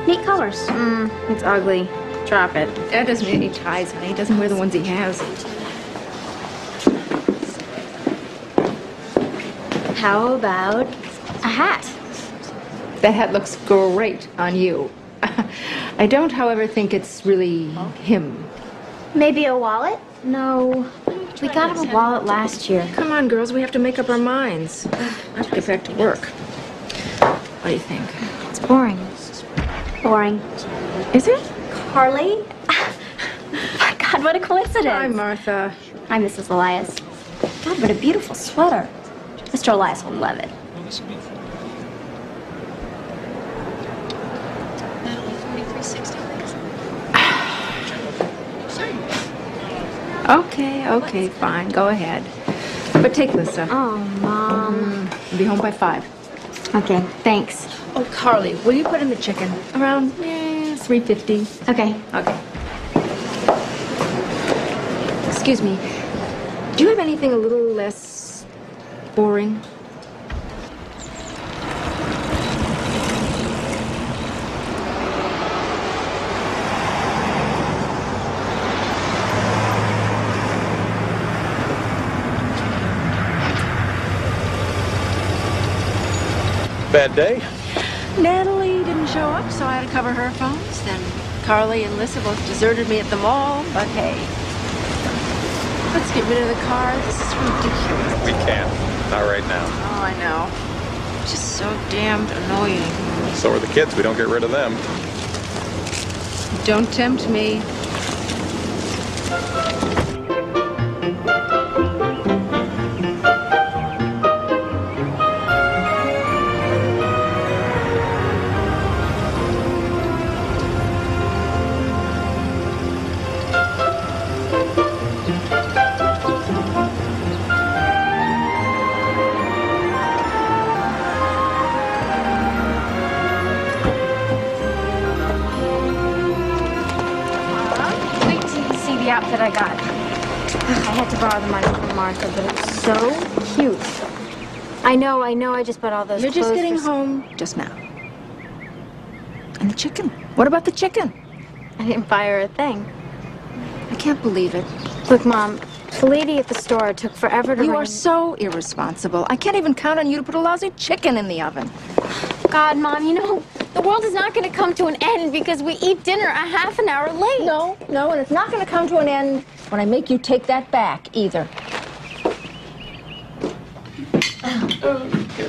Neat colors. It's ugly. Drop it. Dad doesn't need any ties, honey. He doesn't wear the ones he has. How about a hat? That hat looks great on you. I don't, however, think it's really him. Maybe a wallet? No. We got him a wallet last year. Come on, girls. We have to make up our minds. I have to get back to work. What do you think? It's boring. Boring. Is it? Carly? My God, what a coincidence. Hi, Martha. Hi, Mrs. Elias. God, what a beautiful sweater. Mr. Elias will love it. Okay, fine. Go ahead. But take Lisa. Oh, Mom. I'll be home by 5. Okay, thanks. Oh, Carly, will you put in the chicken? Around 3:50. Okay. Okay. Excuse me. Do you have anything a little less boring? Bad day? Natalie didn't show up, so I had to cover her phones. Then Carly and Lissa both deserted me at the mall. But hey, let's get rid of the car. This is ridiculous. We can't. Not right now. Oh, I know. Just so damned annoying. So are the kids. We don't get rid of them. Don't tempt me. That I got. I had to borrow the money from Martha, but it's so cute. I know, I just bought all those You're clothes just getting home just now. And the chicken? What about the chicken? I didn't buy her a thing. I can't believe it. Look, Mom, the lady at the store took forever to You ring. are so irresponsible. I can't even count on you to put a lousy chicken in the oven. God, Mom, you know, the world is not going to come to an end because we eat dinner a half an hour late. No, and it's not going to come to an end when I make you take that back, either.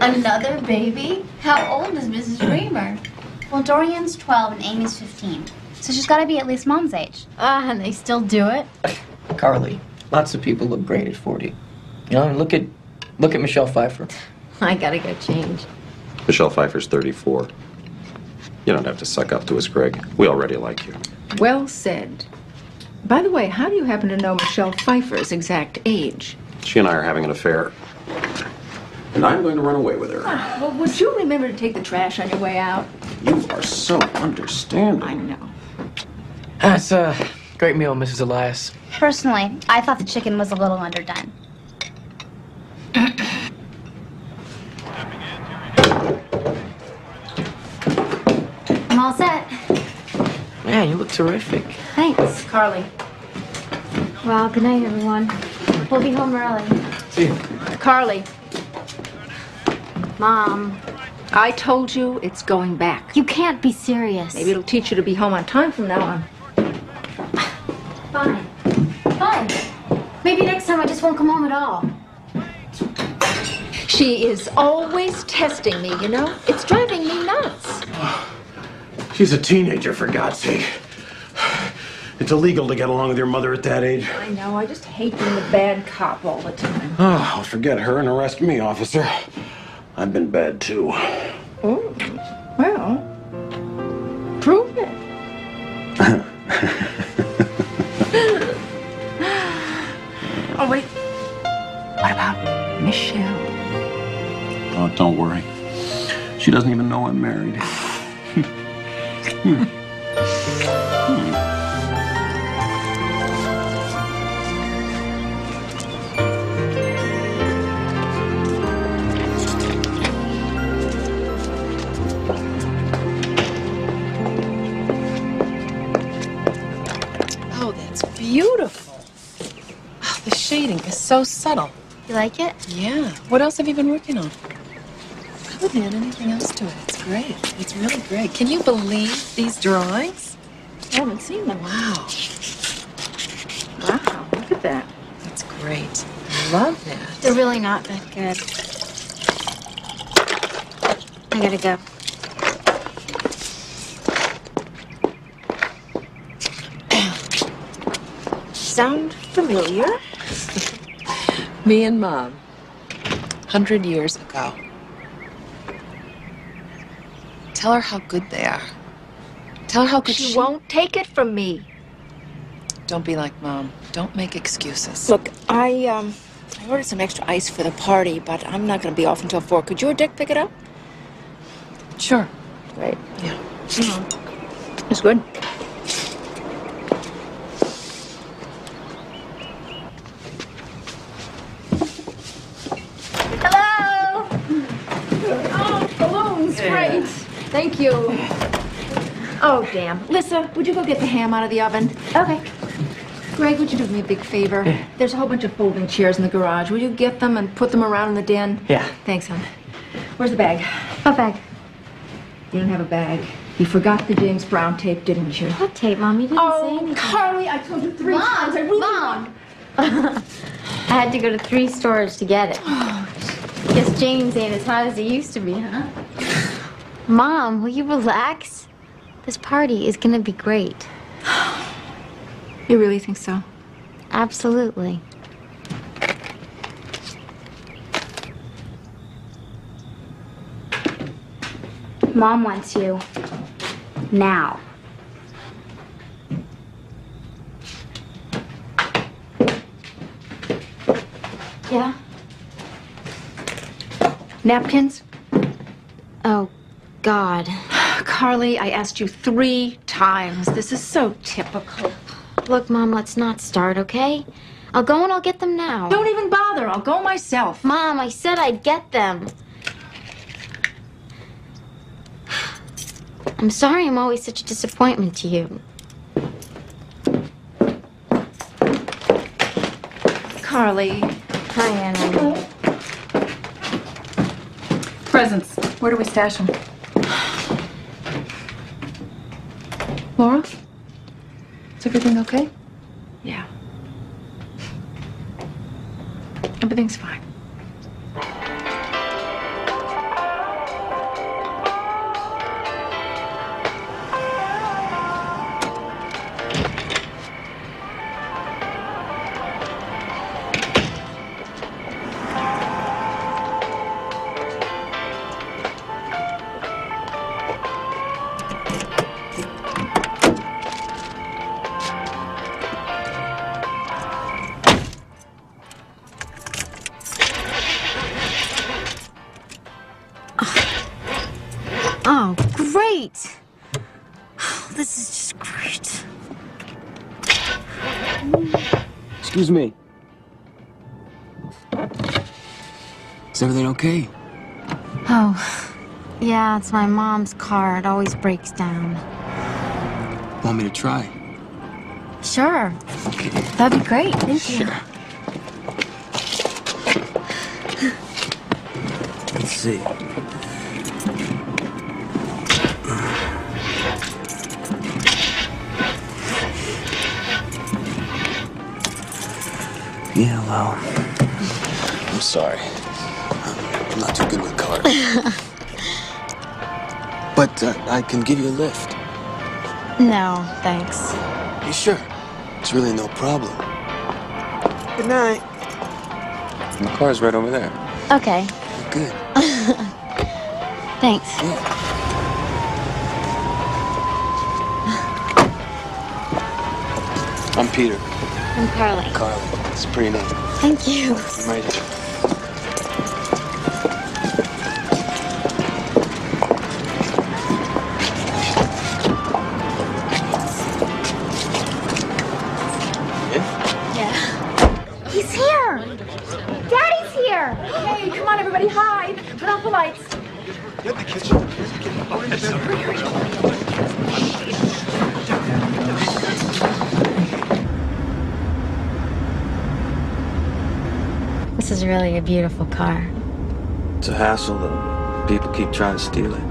Another baby? How old is Mrs. Reamer? Well, Dorian's 12 and Amy's 15. So she's got to be at least Mom's age. And they still do it? Carly, lots of people look great at 40. You know, look at Michelle Pfeiffer. I gotta go change. Michelle Pfeiffer's 34. You don't have to suck up to us, Greg. We already like you. Well said. By the way, how do you happen to know Michelle Pfeiffer's exact age? She and I are having an affair. And I'm going to run away with her. Well, would you remember to take the trash on your way out? You are so understanding. I know. That's a great meal, Mrs. Elias. Personally, I thought the chicken was a little underdone. I'm all set. Man, you look terrific. Thanks. Carly. Well, good night, everyone. We'll be home early. See you. Carly, Mom, I told you it's going back. you can't be serious. Maybe it'll teach you to be home on time from now on. Fine. Fine. Maybe next time I just won't come home at all. She is always testing me, you know? It's driving me nuts. She's a teenager, for God's sake. It's illegal to get along with your mother at that age. I know, I just hate being the bad cop all the time. Oh, I'll forget her and arrest me, officer. I've been bad, too. Oh, well, prove it. Oh, wait. What about Michelle? Oh, don't worry. She doesn't even know I'm married. beautiful. Oh, the shading is so subtle. You like it? Yeah. What else have you been working on? I wouldn't add anything else to it. It's great. It's really great. Can you believe these drawings? I haven't seen them. Wow. Wow, look at that. That's great. I love that. They're really not that good. I gotta go. Sound familiar? Me and Mom, 100 years ago. Tell her how good they are. Tell her how good She won't take it from me. Don't be like Mom. Don't make excuses. Look, I ordered some extra ice for the party, but I'm not going to be off until 4. Could you or Dick pick it up? Sure. Great. Yeah. It's good. Hello! Oh, balloons, great. Thank you. Oh, damn. Lissa, would you go get the ham out of the oven? Okay. Greg, would you do me a big favor? There's a whole bunch of folding chairs in the garage. Will you get them and put them around in the den? Yeah. Thanks, hon. Where's the bag? What bag? You don't have a bag. You forgot the James Brown tape, didn't you? What tape, Mom? You didn't say anything. Carly, I told you 3 Mom, times. I really Mom. I had to go to 3 stores to get it. Guess James ain't as hot as he used to be, huh? Mom, will you relax? This party is gonna be great. You really think so? Absolutely. Mom wants you. Now. Yeah? Napkins? Oh, God. Carly, I asked you 3 times. This is so typical. Look, Mom, let's not start, okay? I'll go and I'll get them now. Don't even bother. I'll go myself. Mom, I said I'd get them. I'm sorry I'm always such a disappointment to you. Carly. Hi, Anna. Presents. Where do we stash them? Laura? Is everything okay? Yeah. Everything's fine. Oh, great! This is just great. Excuse me. Is everything okay? Oh, yeah, it's my mom's car. It always breaks down. Want me to try? Sure. Okay. That'd be great. Thank you. Sure. Let's see. Yeah, well, I'm sorry. I'm not too good with cars. But I can give you a lift. No, thanks. You sure? It's really no problem. Good night. The car's right over there. Okay. Good. Thanks. Yeah. I'm Peter. I'm Carly. Carly. It's a pretty name. Thank you. I'm right here. Yeah. He's here! Daddy's here! Hey, come on, everybody, hide. Put off the lights. is really a beautiful car. It's a hassle, though. People keep trying to steal it.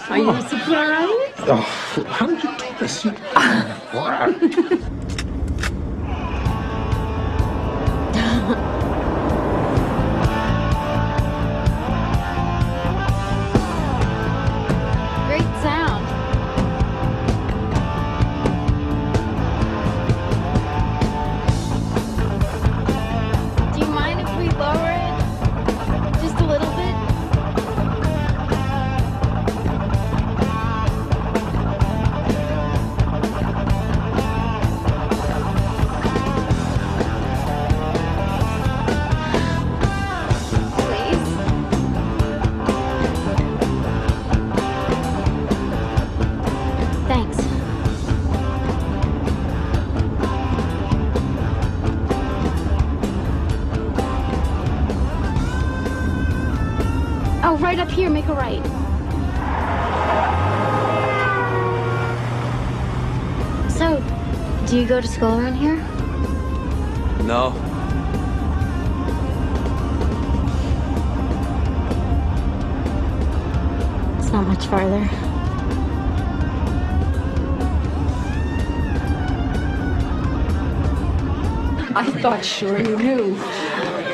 Are you surprised? Oh, how did you do this? Great sound. Do you mind if we lower it just a little bit? Please? Thanks. Oh, right up here, make a right. So, do you go to school around here? No. It's not much farther. I thought sure you knew.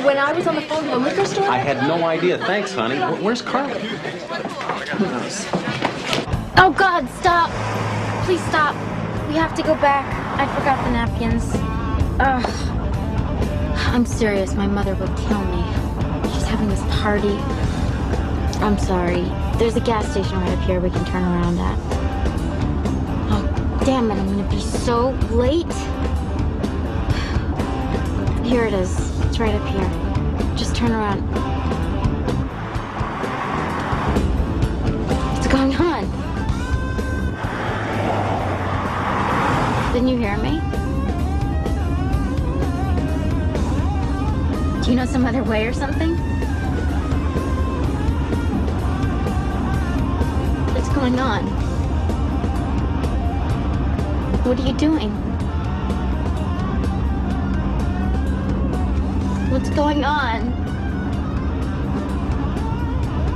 When I was on the phone to the liquor store, I had no idea. Thanks, honey. Where's Carly? who knows? Oh God, stop! Please stop. We have to go back. I forgot the napkins. Ugh. I'm serious. My mother will kill me. She's having this party. I'm sorry. There's a gas station right up here we can turn around at. Oh, damn it. I'm gonna be so late. Here it is. It's right up here. Just turn around. What's going on? Didn't you hear me? Do you know some other way or something? What's going on? What are you doing? What's going on?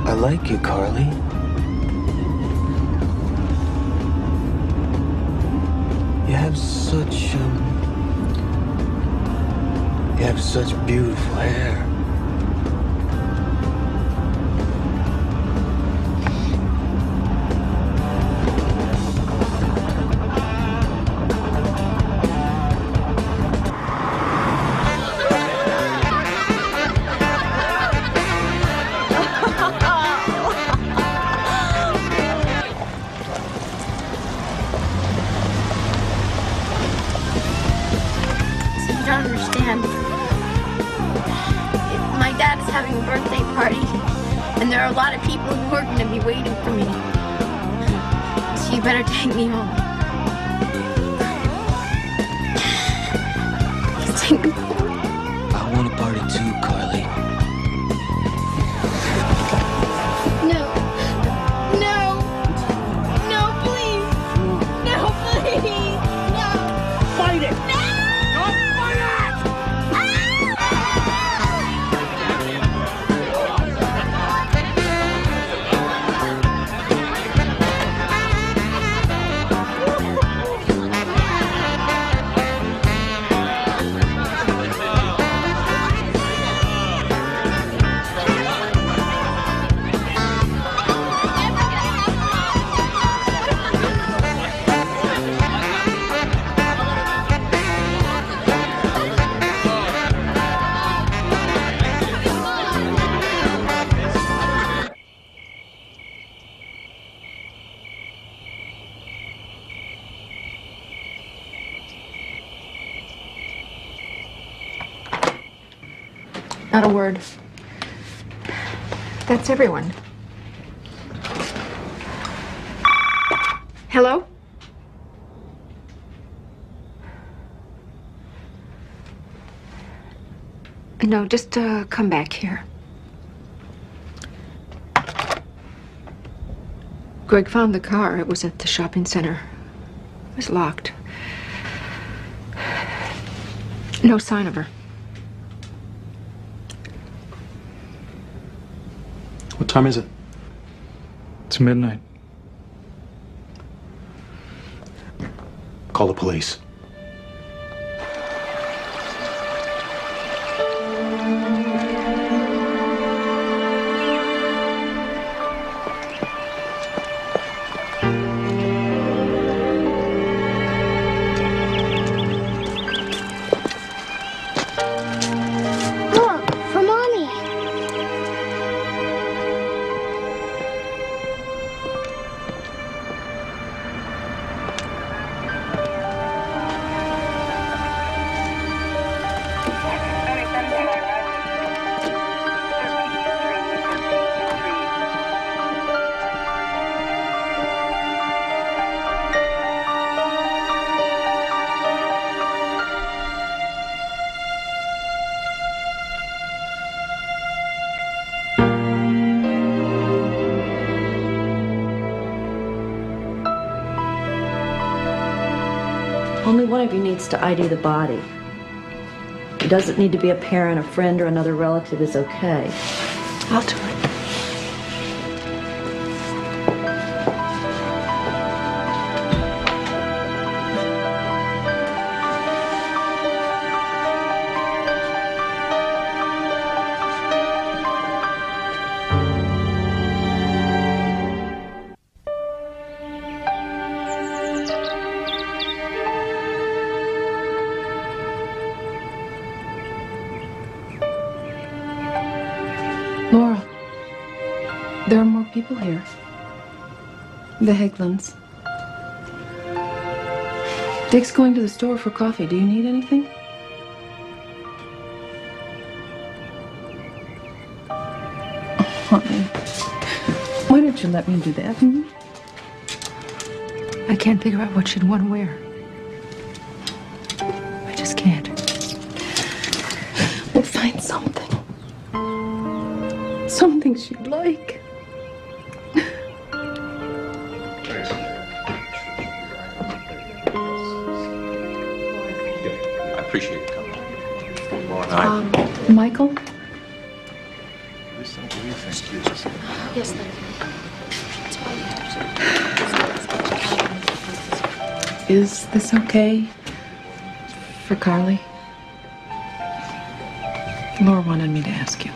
I like you, Carly. You have such beautiful hair. You don't understand. My dad is having a birthday party, and there are a lot of people who are going to be waiting for me. So you better take me home. Just take me home. I want a party too, Carly. No. No. No, please. No, please. No. Fight it! No. Not a word. That's everyone. Hello? No, just come back here. Greg found the car. It was at the shopping center. It was locked. No sign of her. What time is it? It's midnight. Call the police. Look, for Mommy. Only one of you needs to ID the body. It doesn't need to be a parent, a friend, or another relative is okay. I'll do it. Laura, there are more people here. The Haglunds. Dick's going to the store for coffee. Do you need anything? Honey, why don't you let me do that? Hmm? I can't figure out what she'd want to wear. I just can't. We'll find something. Something she'd like. I appreciate you coming. Michael? Yes, thank you. Is this okay for Carly? Laura wanted me to ask you.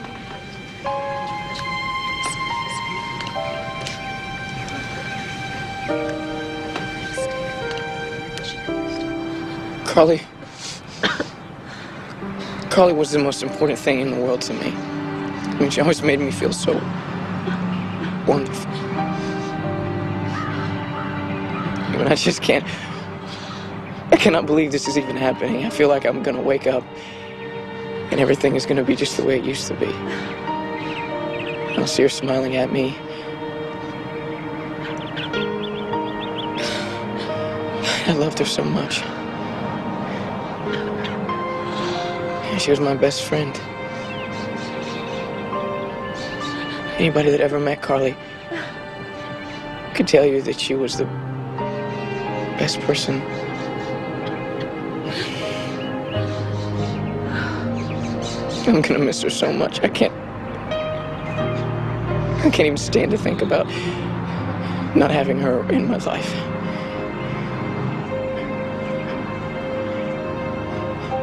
Carly was the most important thing in the world to me. I mean, she always made me feel so wonderful. I mean, I cannot believe this is even happening. I feel like I'm gonna wake up and everything is gonna be just the way it used to be. I'll see her smiling at me. I loved her so much. She was my best friend. Anybody that ever met Carly could tell you that she was the best person. I'm gonna miss her so much. I can't even stand to think about not having her in my life.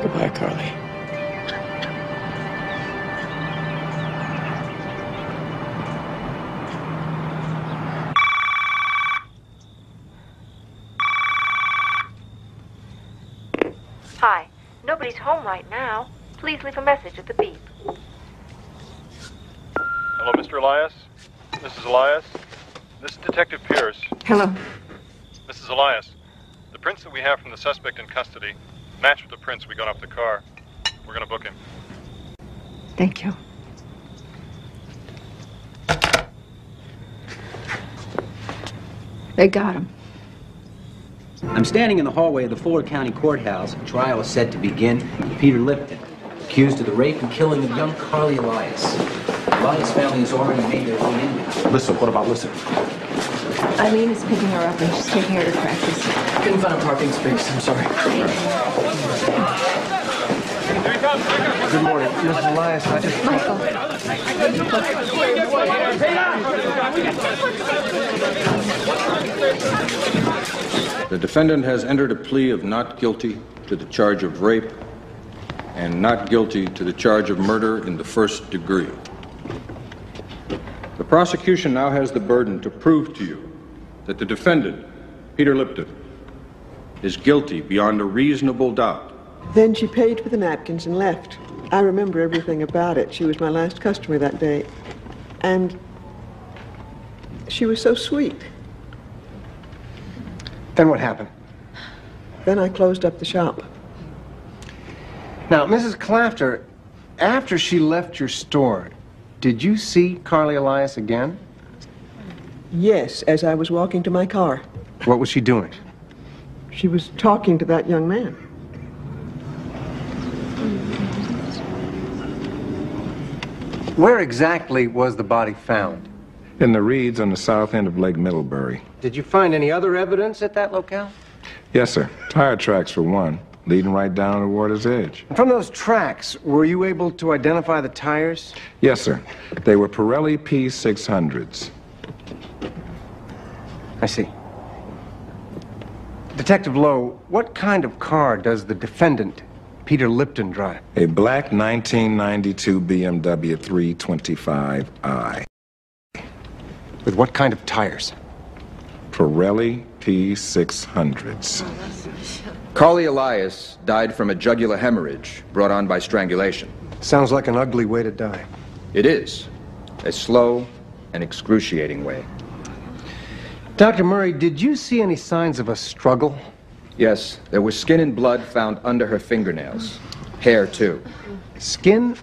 Goodbye, Carly. Hi. Nobody's home right now. Please leave a message at the beep. Hello, Mr. Elias? Mrs. Elias? This is Detective Pierce. Hello. Mrs. Elias, the prints that we have from the suspect in custody match with the prints we got off the car. We're going to book him. Thank you. They got him. I'm standing in the hallway of the Fuller County Courthouse. The trial is set to begin. Peter Lipton, accused of the rape and killing of young Carly Elias. Elias' family has already made their way in now. Listen, what about Lissa? Eileen is picking her up and she's taking her to practice. Couldn't find a parking space. I'm sorry. Good morning, Mrs. Elias. I just... Michael. The defendant has entered a plea of not guilty to the charge of rape and not guilty to the charge of murder in the first degree. The prosecution now has the burden to prove to you that the defendant, Peter Lipton, is guilty beyond a reasonable doubt. Then she paid for the napkins and left. I remember everything about it. She was my last customer that day. And she was so sweet. Then what happened? Then I closed up the shop. Now, Mrs. Clafter, after she left your store, did you see Carly Elias again? Yes, as I was walking to my car. What was she doing? She was talking to that young man. Where exactly was the body found? In the reeds on the south end of Lake Middlebury. Did you find any other evidence at that locale? Yes, sir. Tire tracks for one, leading right down to the water's edge. And from those tracks, were you able to identify the tires? Yes, sir. They were Pirelli P600s. I see. Detective Lowe, what kind of car does the defendant, Peter Lipton, drive? A black 1992 BMW 325i. With what kind of tires? Pirelli P600s. Carly Elias died from a jugular hemorrhage brought on by strangulation. Sounds like an ugly way to die. It is. A slow and excruciating way. Dr. Murray, did you see any signs of a struggle? Yes, there was skin and blood found under her fingernails. Hair, too. Skin,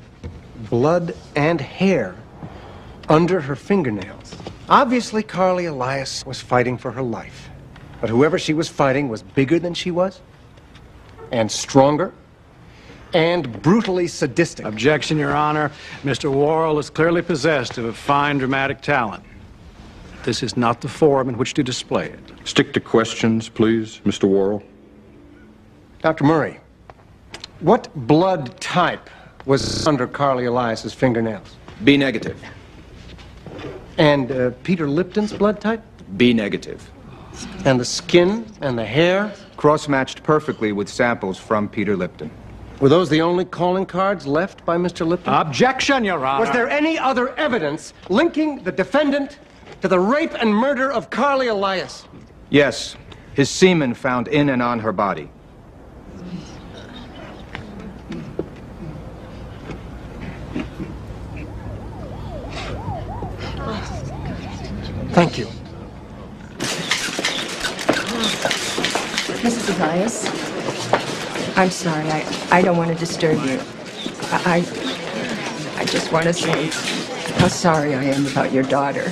blood, and hair under her fingernails. Obviously, Carly Elias was fighting for her life. But whoever she was fighting was bigger than she was, and stronger, and brutally sadistic. Objection, Your Honor. Mr. Worrell is clearly possessed of a fine dramatic talent. This is not the forum in which to display it. Stick to questions, please, Mr. Worrell. Dr. Murray, what blood type was under Carly Elias's fingernails? B negative. And Peter Lipton's blood type? B negative. And the skin and the hair? Cross-matched perfectly with samples from Peter Lipton. Were those the only calling cards left by Mr. Lipton? Objection, Your Honor. Was there any other evidence linking the defendant to the rape and murder of Carly Elias? Yes, his semen found in and on her body. Thank you. Mrs. Elias, I'm sorry. I don't want to disturb you. I just want to say how sorry I am about your daughter.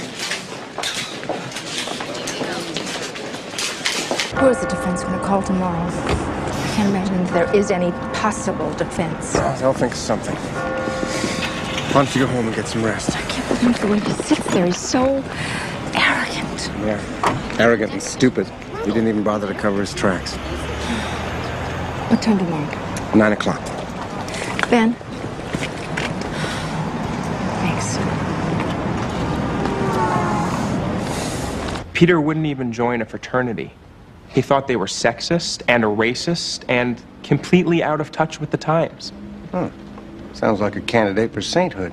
Who is the defense going to call tomorrow? I can't imagine that there is any possible defense. I'll think of something. Why don't you go home and get some rest? I can't believe the way he sits there. He's so arrogant. Yeah, arrogant and stupid. He didn't even bother to cover his tracks. What time tomorrow? 9 o'clock. Ben? Thanks. Peter wouldn't even join a fraternity. He thought they were sexist and a racist and completely out of touch with the times. Huh. Sounds like a candidate for sainthood.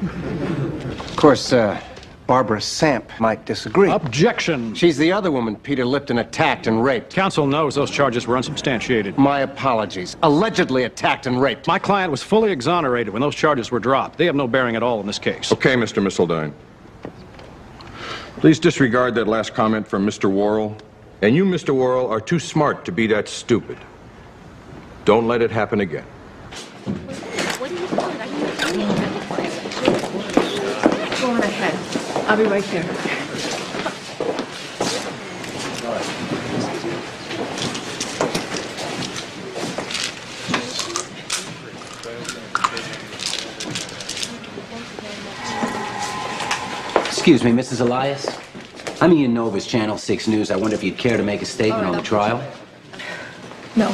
Of course, Barbara Samp might disagree. Objection. She's the other woman Peter Lipton attacked and raped. Counsel knows those charges were unsubstantiated. My apologies. Allegedly attacked and raped. My client was fully exonerated when those charges were dropped. They have no bearing at all in this case. Okay, Mr. Missildine. Please disregard that last comment from Mr. Worrell. And you, Mr. Worrell, are too smart to be that stupid. Don't let it happen again. Go on ahead. I'll be right there. Excuse me, Mrs. Elias. I'm Ian Novus, Channel 6 News. I wonder if you'd care to make a statement on the trial? No.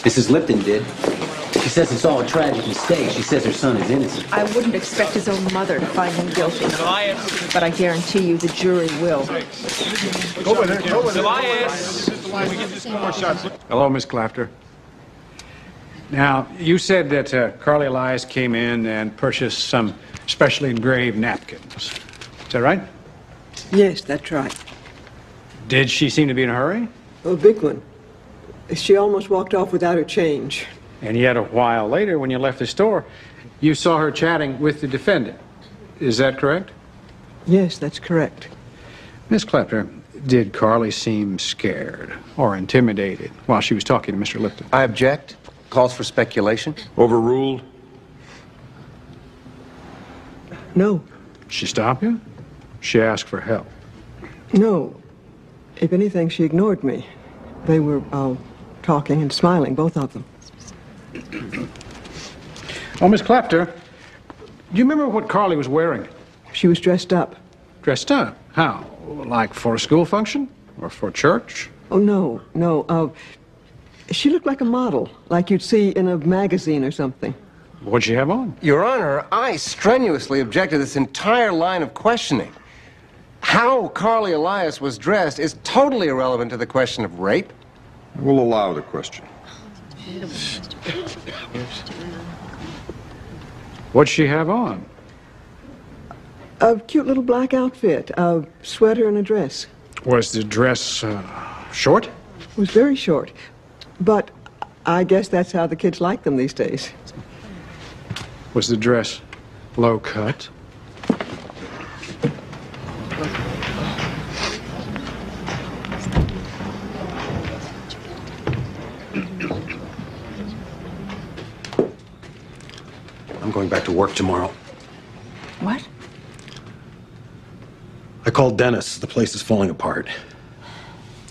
Mrs. Lipton did. She says it's all a tragic mistake. She says her son is innocent. I wouldn't expect his own mother to find him guilty. But I guarantee you the jury will. Go with her. Go with her. Elias! Hello, Miss Clafter. Now, you said that Carly Elias came in and purchased some specially engraved napkins. Is that right? Yes, that's right. Did she seem to be in a hurry? A big one. She almost walked off without her change. And yet a while later, when you left the store, you saw her chatting with the defendant. Is that correct? Yes, that's correct. Miss Clafter, did Carly seem scared or intimidated while she was talking to Mr. Lipton? I object. Calls for speculation. Overruled. No. She stopped you? She asked for help. No. If anything, she ignored me. They were talking and smiling, both of them. Oh, Miss Clafter, do you remember what Carly was wearing? She was dressed up. Dressed up? How? Like for a school function? Or for church? Oh, no, no. She looked like a model, like you'd see in a magazine or something. What'd she have on? Your Honor, I strenuously object to this entire line of questioning. How Carly Elias was dressed is totally irrelevant to the question of rape. We'll allow the question. What'd she have on? A cute little black outfit, a sweater and a dress. Was the dress short? It was very short. But I guess that's how the kids like them these days. Was the dress low cut? I'm going back to work tomorrow. What? I called Dennis. The place is falling apart.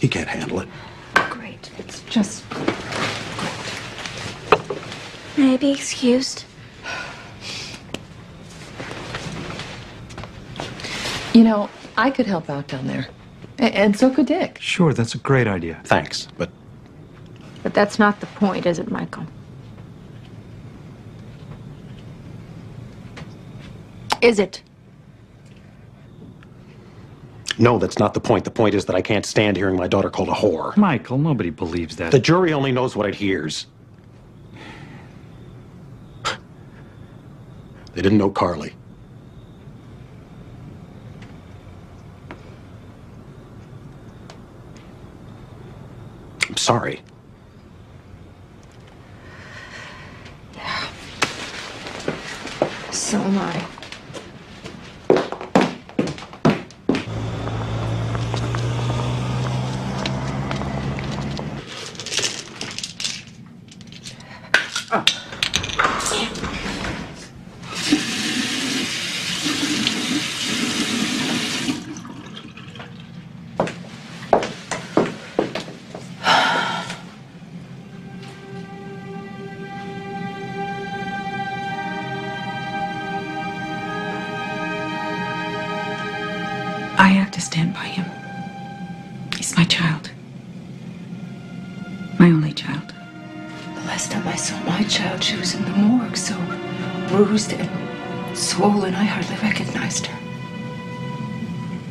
He can't handle it. Great. It's just... May I be excused? You know, I could help out down there. And so could Dick. Sure, that's a great idea. Thanks, but... But that's not the point, is it, Michael? Is it? No, that's not the point. The point is that I can't stand hearing my daughter called a whore. Michael, nobody believes that. The jury only knows what it hears. They didn't know Carly. I'm sorry. Yeah. So am I. I have to stand by him. He's my child. My only child. The last time I saw my child, she was in the morgue, so bruised and swollen, I hardly recognized her.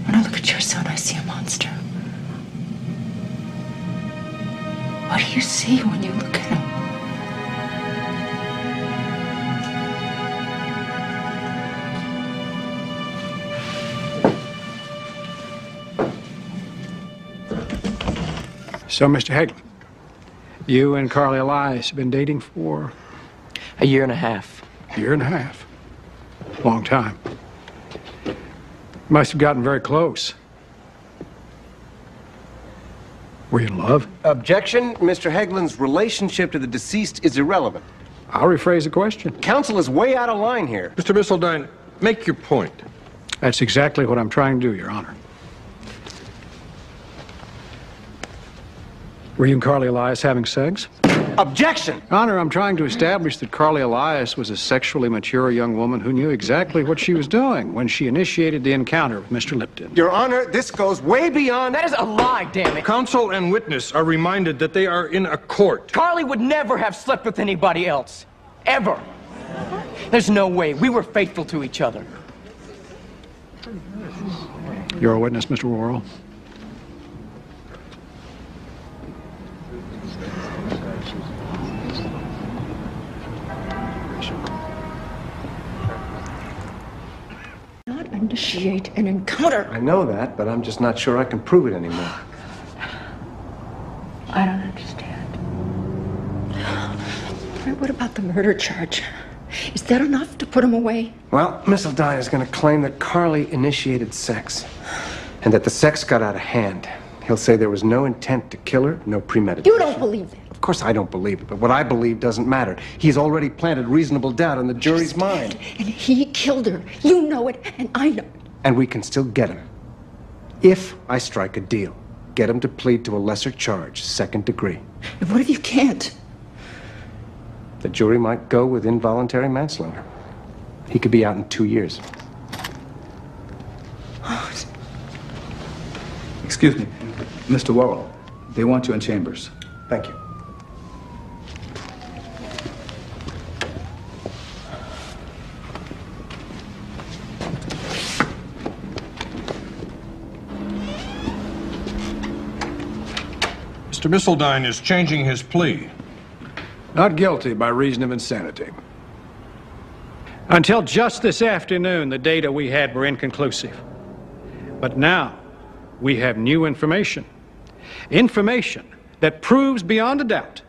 When I look at your son, I see a monster. What do you see when you look at him? So, Mr. Hagelin, you and Carly Elias have been dating for... A year and a half. Year and a half. Long time. Must have gotten very close. Were you in love? Objection. Mr. Heglin's relationship to the deceased is irrelevant. I'll rephrase the question. Counsel is way out of line here. Mr. Missildine, make your point. That's exactly what I'm trying to do, Your Honor. Were you and Carly Elias having sex? Objection! Your Honor, I'm trying to establish that Carly Elias was a sexually mature young woman who knew exactly what she was doing when she initiated the encounter with Mr. Lipton. Your Honor, this goes way beyond... That is a lie, damn it. Counsel and witness are reminded that they are in a court. Carly would never have slept with anybody else. Ever. There's no way. We were faithful to each other. You're a witness, Mr. Worrell. Not initiate an encounter. I know that, but I'm just not sure I can prove it anymore. I don't understand. All right, what about the murder charge? Is that enough to put him away? Well, Miss Aldine is going to claim that Carly initiated sex and that the sex got out of hand. He'll say there was no intent to kill her, no premeditation. You don't believe that. Of course I don't believe it, but what I believe doesn't matter. He's already planted reasonable doubt in the jury's mind. And he killed her. You know it, and I know it. And we can still get him. If I strike a deal, get him to plead to a lesser charge, 2nd degree. And what if you can't? The jury might go with involuntary manslaughter. He could be out in 2 years. Excuse me, Mr. Worrell. They want you in chambers. Thank you. Mr. Missildine is changing his plea. Not guilty by reason of insanity. Until just this afternoon, the data we had were inconclusive. But now, we have new information. Information that proves beyond a doubt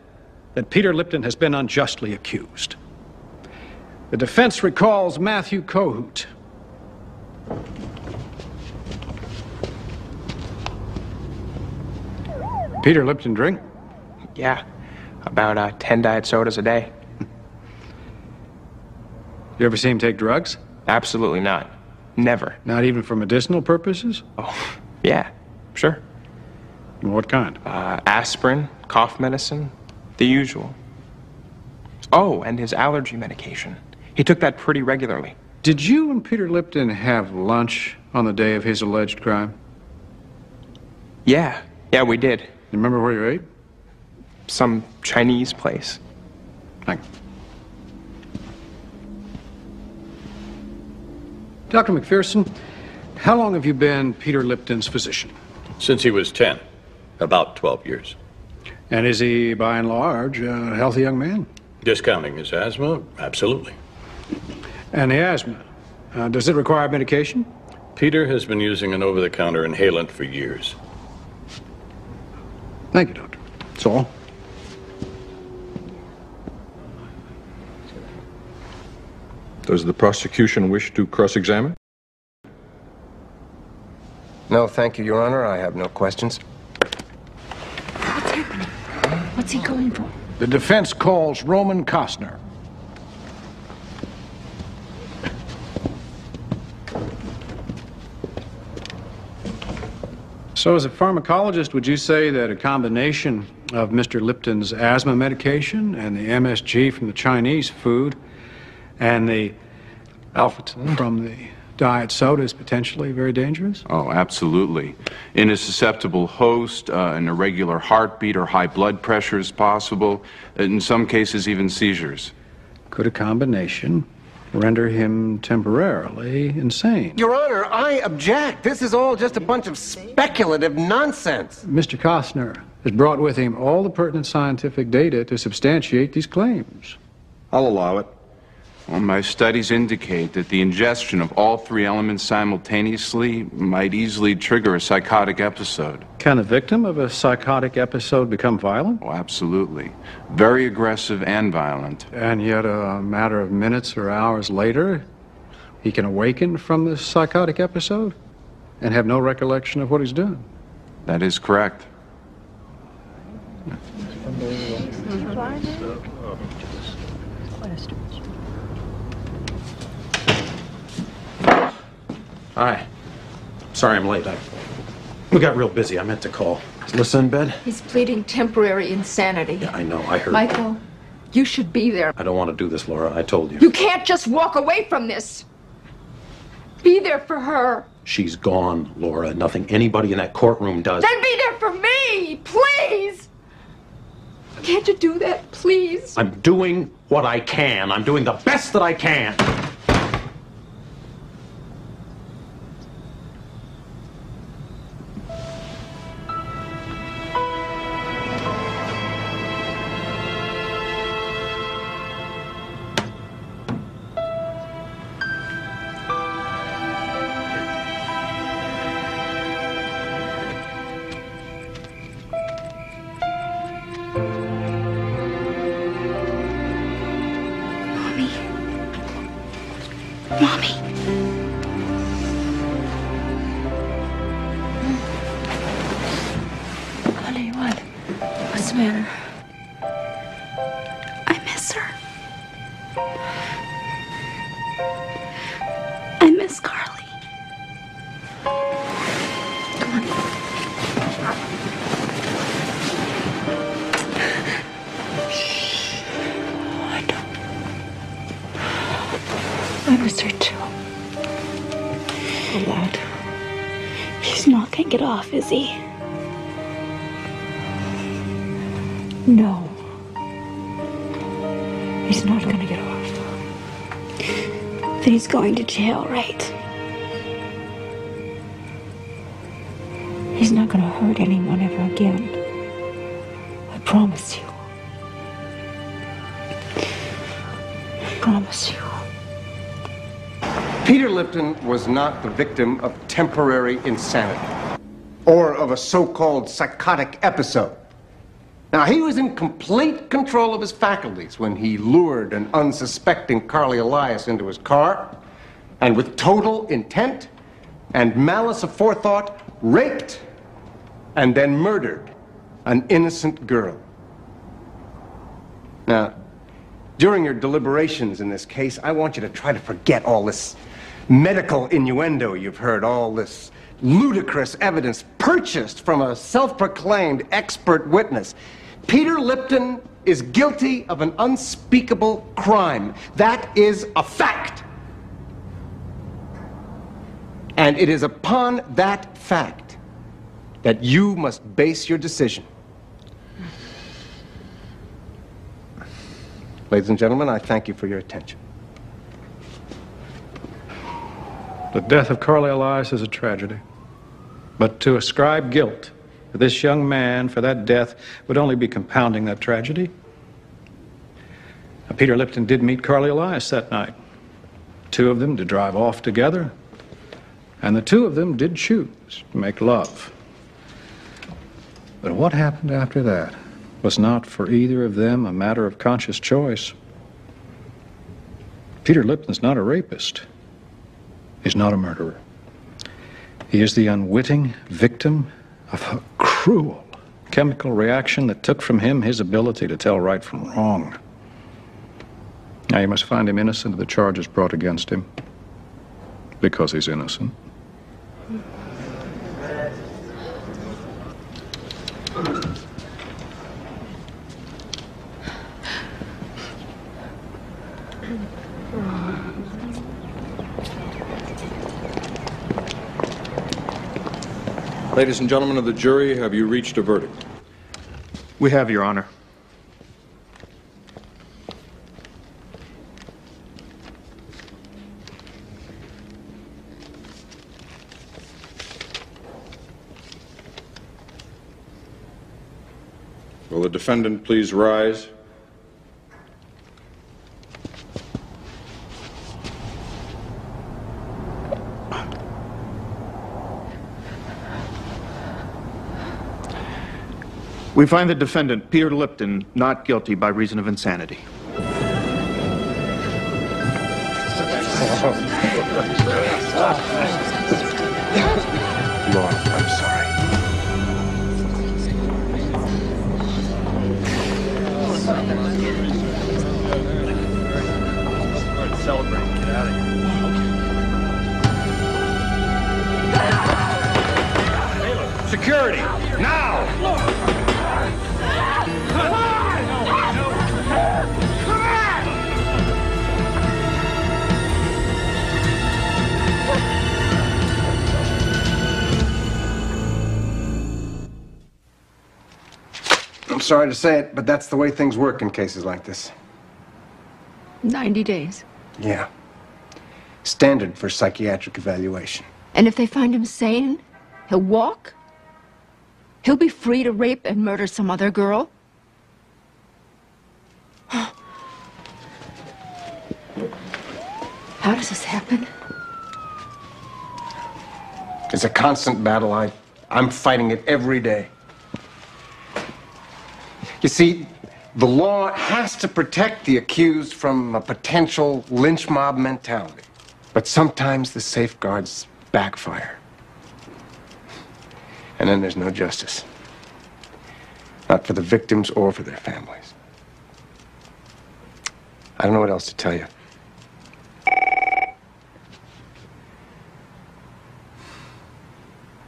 that Peter Lipton has been unjustly accused. The defense recalls Matthew Kohut. Peter Lipton drink? Yeah, about 10 diet sodas a day. You ever see him take drugs? Absolutely not. Never. Not even for medicinal purposes? Oh, yeah, sure. What kind? Aspirin, cough medicine, the usual. Oh, and his allergy medication. He took that pretty regularly. Did you and Peter Lipton have lunch on the day of his alleged crime? Yeah, we did. You remember where you ate? Some Chinese place. Thank you. Dr. McPherson, how long have you been Peter Lipton's physician? Since he was 10. About 12 years. And is he, by and large, a healthy young man? Discounting his asthma? Absolutely. And the asthma, does it require medication? Peter has been using an over-the-counter inhalant for years. Thank you, Doctor. That's all. Does the prosecution wish to cross-examine? No, thank you, Your Honor. I have no questions. What's happening? What's he going for? The defense calls Roman Costner. So as a pharmacologist, would you say that a combination of Mr. Lipton's asthma medication and the MSG from the Chinese food and the alpha-tin from the diet soda is potentially very dangerous? Oh, absolutely. In a susceptible host, an irregular heartbeat or high blood pressure is possible. In some cases, even seizures. Could a combination render him temporarily insane? Your Honor, I object. This is all just a bunch of speculative nonsense. Mr. Costner has brought with him all the pertinent scientific data to substantiate these claims. I'll allow it. Well, my studies indicate that the ingestion of all three elements simultaneously might easily trigger a psychotic episode. Can a victim of a psychotic episode become violent? Oh, absolutely. Very aggressive and violent. And yet a matter of minutes or hours later, he can awaken from the psychotic episode and have no recollection of what he's doing. That is correct. Hi. Sorry I'm late. We got real busy. I meant to call. Is Lissa in bed? He's pleading temporary insanity. Yeah, I know. I heard. Michael, you should be there. I don't want to do this, Laura. I told you. You can't just walk away from this. Be there for her. She's gone, Laura. Nothing anybody in that courtroom does. Then be there for me, please. Can't you do that, please? I'm doing what I can. I'm doing the best that I can. Mommy. Honey, what? What's the matter? I miss her. I miss Carly. Come on. Shh. I don't. I miss her too. A lot. He's not gonna get off, is he? No. He's not gonna get off. Then he's going to jail, right? He's not gonna hurt anyone ever again. I promise you. I promise you. Peter Lipton was not the victim of temporary insanity or of a so-called psychotic episode. Now, he was in complete control of his faculties when he lured an unsuspecting Carly Elias into his car and with total intent and malice aforethought raped and then murdered an innocent girl. Now, during your deliberations in this case, I want you to try to forget all this medical innuendo you've heard, all this ludicrous evidence purchased from a self-proclaimed expert witness. Peter Lipton is guilty of an unspeakable crime. That is a fact. And it is upon that fact that you must base your decision. Ladies and gentlemen, I thank you for your attention. The death of Carly Elias is a tragedy. But to ascribe guilt to this young man for that death would only be compounding that tragedy. Now, Peter Lipton did meet Carly Elias that night. Two of them did drive off together, and the two of them did choose to make love. But what happened after that was not for either of them a matter of conscious choice. Peter Lipton's not a rapist. He's not a murderer. He is the unwitting victim of a cruel chemical reaction that took from him his ability to tell right from wrong. Now, you must find him innocent of the charges brought against him, because he's innocent. Ladies and gentlemen of the jury, have you reached a verdict? We have, Your Honor. Will the defendant please rise? We find the defendant, Peter Lipton, not guilty by reason of insanity. Laura, I'm sorry. Celebrate. Get out of here. security. Now! I'm sorry to say it, but that's the way things work in cases like this. 90 days. Yeah. Standard for psychiatric evaluation. And if they find him sane, he'll walk? He'll be free to rape and murder some other girl? How does this happen? It's a constant battle. I'm fighting it every day. You see, the law has to protect the accused from a potential lynch mob mentality. But sometimes the safeguards backfire. And then there's no justice. Not for the victims or for their families. I don't know what else to tell you.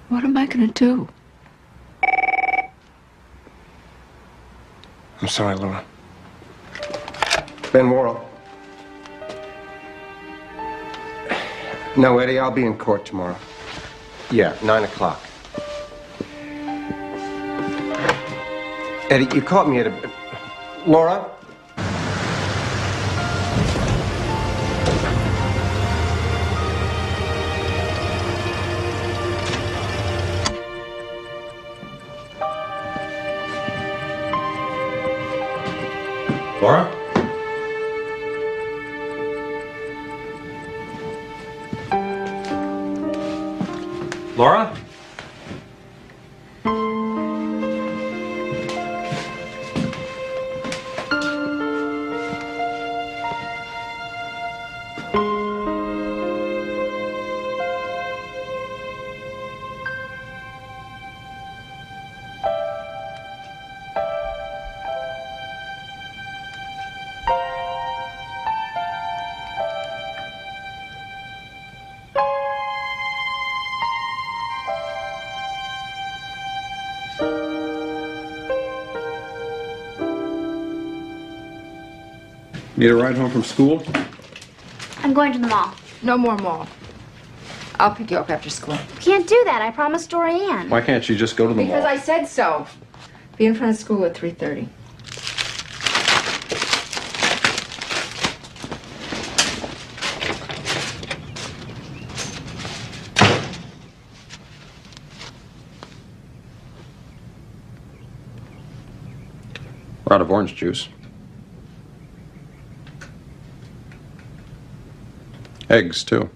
What am I gonna do? I'm sorry, Laura. Ben Worrell. No, Eddie, I'll be in court tomorrow. Yeah, 9 o'clock. Eddie, you caught me at a... Laura? Laura? Laura? Need a ride home from school? I'm going to the mall. No more mall. I'll pick you up after school. Can't do that. I promised Dorian. Why can't you just go to the Because mall? I said so. Be in front of school at 3:30. We're out of orange juice. Eggs, too.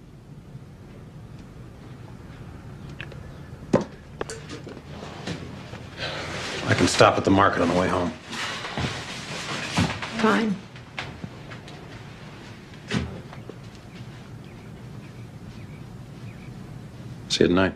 I can stop at the market on the way home. Fine. See you tonight.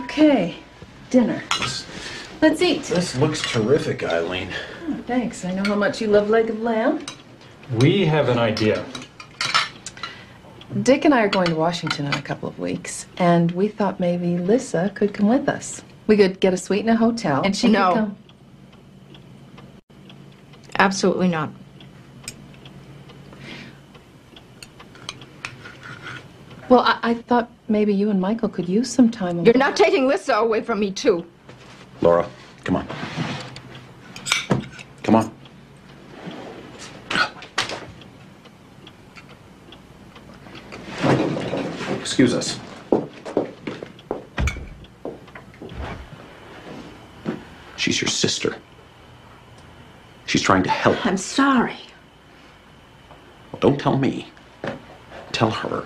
Okay, dinner. Let's eat. This looks terrific, Eileen. Oh, thanks. I know how much you love leg of lamb. We have an idea. Dick and I are going to Washington in a couple of weeks, and we thought maybe Lissa could come with us. We could get a suite in a hotel, and she could No. come. Absolutely not. Well, I thought maybe you and Michael could use some time alone. You're not taking Lissa away from me, too. Laura, come on. Come on. Excuse us. She's your sister. She's trying to help. I'm sorry. Well, don't tell me. Tell her.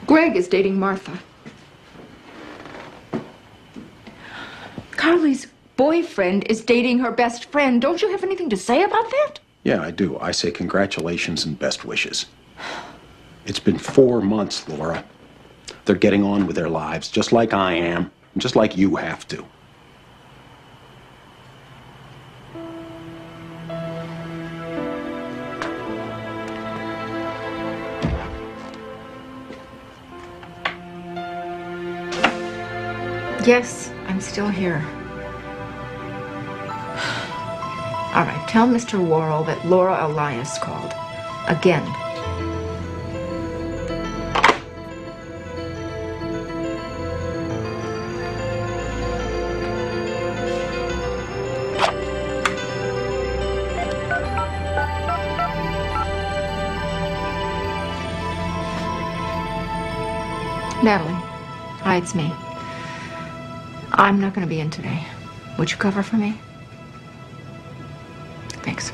Greg is dating Martha. Carly's boyfriend is dating her best friend. Don't you have anything to say about that? Yeah, I do. I say congratulations and best wishes. It's been 4 months, Laura. They're getting on with their lives, just like I am, and just like you have to. Yes, I'm still here. All right, tell Mr. Worrell that Laura Elias called. Again. Natalie, hi, it's me. I'm not going to be in today. Would you cover for me? Thanks.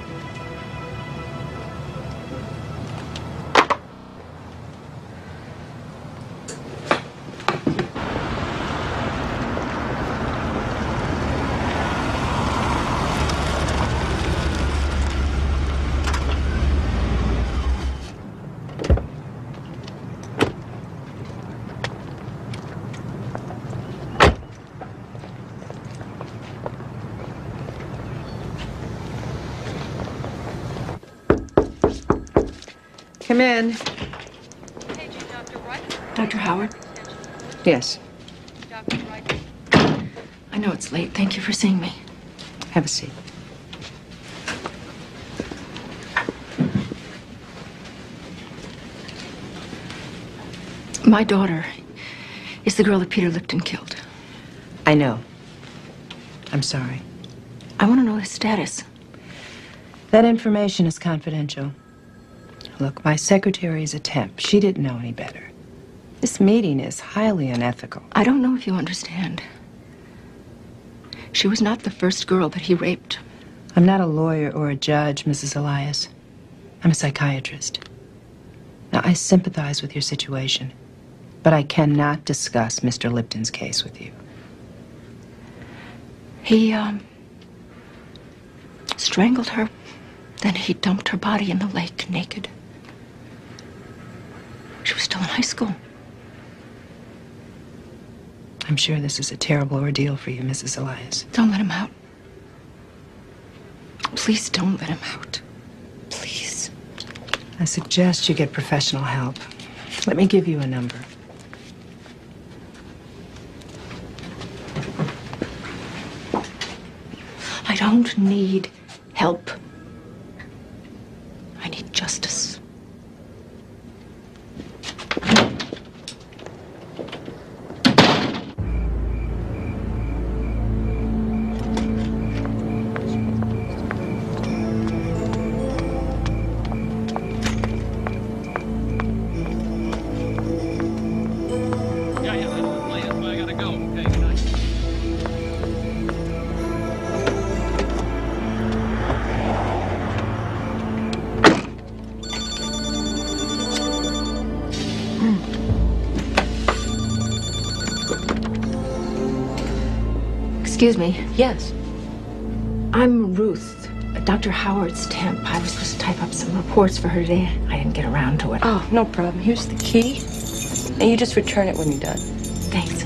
Come in. Dr. Howard? Yes. I know it's late. Thank you for seeing me. Have a seat. My daughter is the girl that Peter Lipton killed. I know. I'm sorry. I want to know his status. That information is confidential. Look, my secretary's a temp. She didn't know any better. This meeting is highly unethical. I don't know if you understand. She was not the first girl that he raped. I'm not a lawyer or a judge, Mrs. Elias. I'm a psychiatrist. Now, I sympathize with your situation, but I cannot discuss Mr. Lipton's case with you. He, strangled her. Then he dumped her body in the lake, naked. She was still in high school. I'm sure this is a terrible ordeal for you, Mrs. Elias. Don't let him out. Please don't let him out. Please. I suggest you get professional help. Let me give you a number. I don't need help. I need justice. Excuse me. Yes. I'm Ruth, Dr. Howard's temp. I was supposed to type up some reports for her today. I didn't get around to it. Oh, no problem. Here's the key. And you just return it when you're done. Thanks.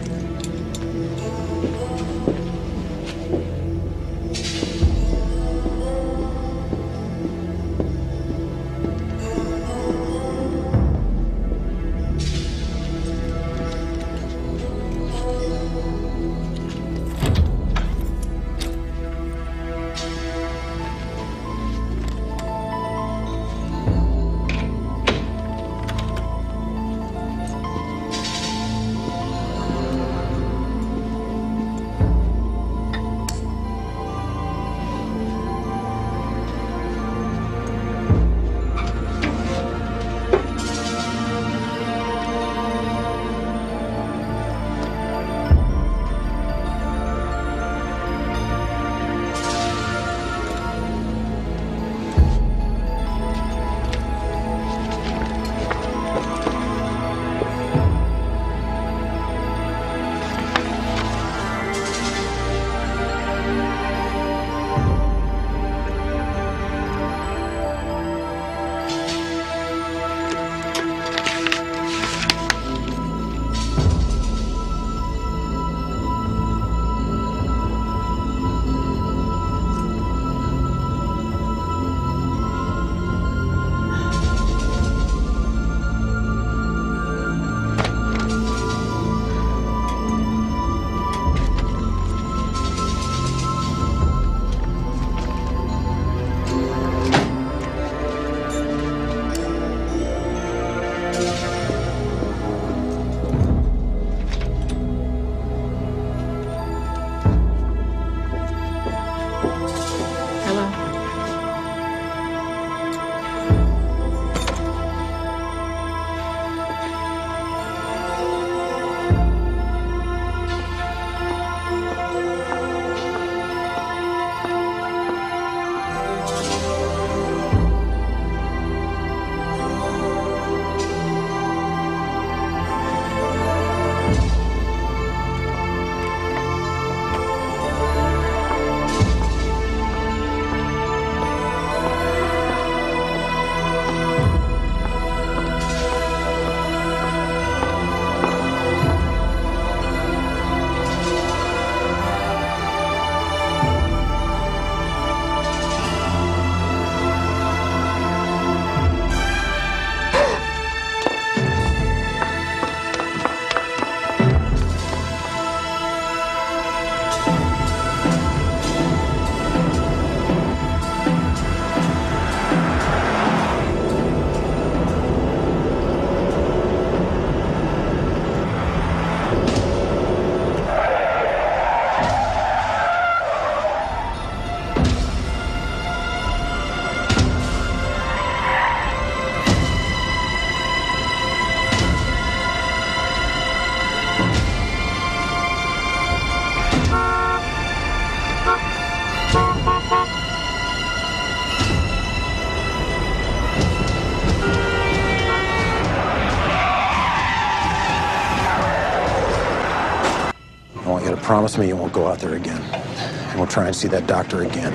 promise me you won't go out there again. And we'll try and see that doctor again.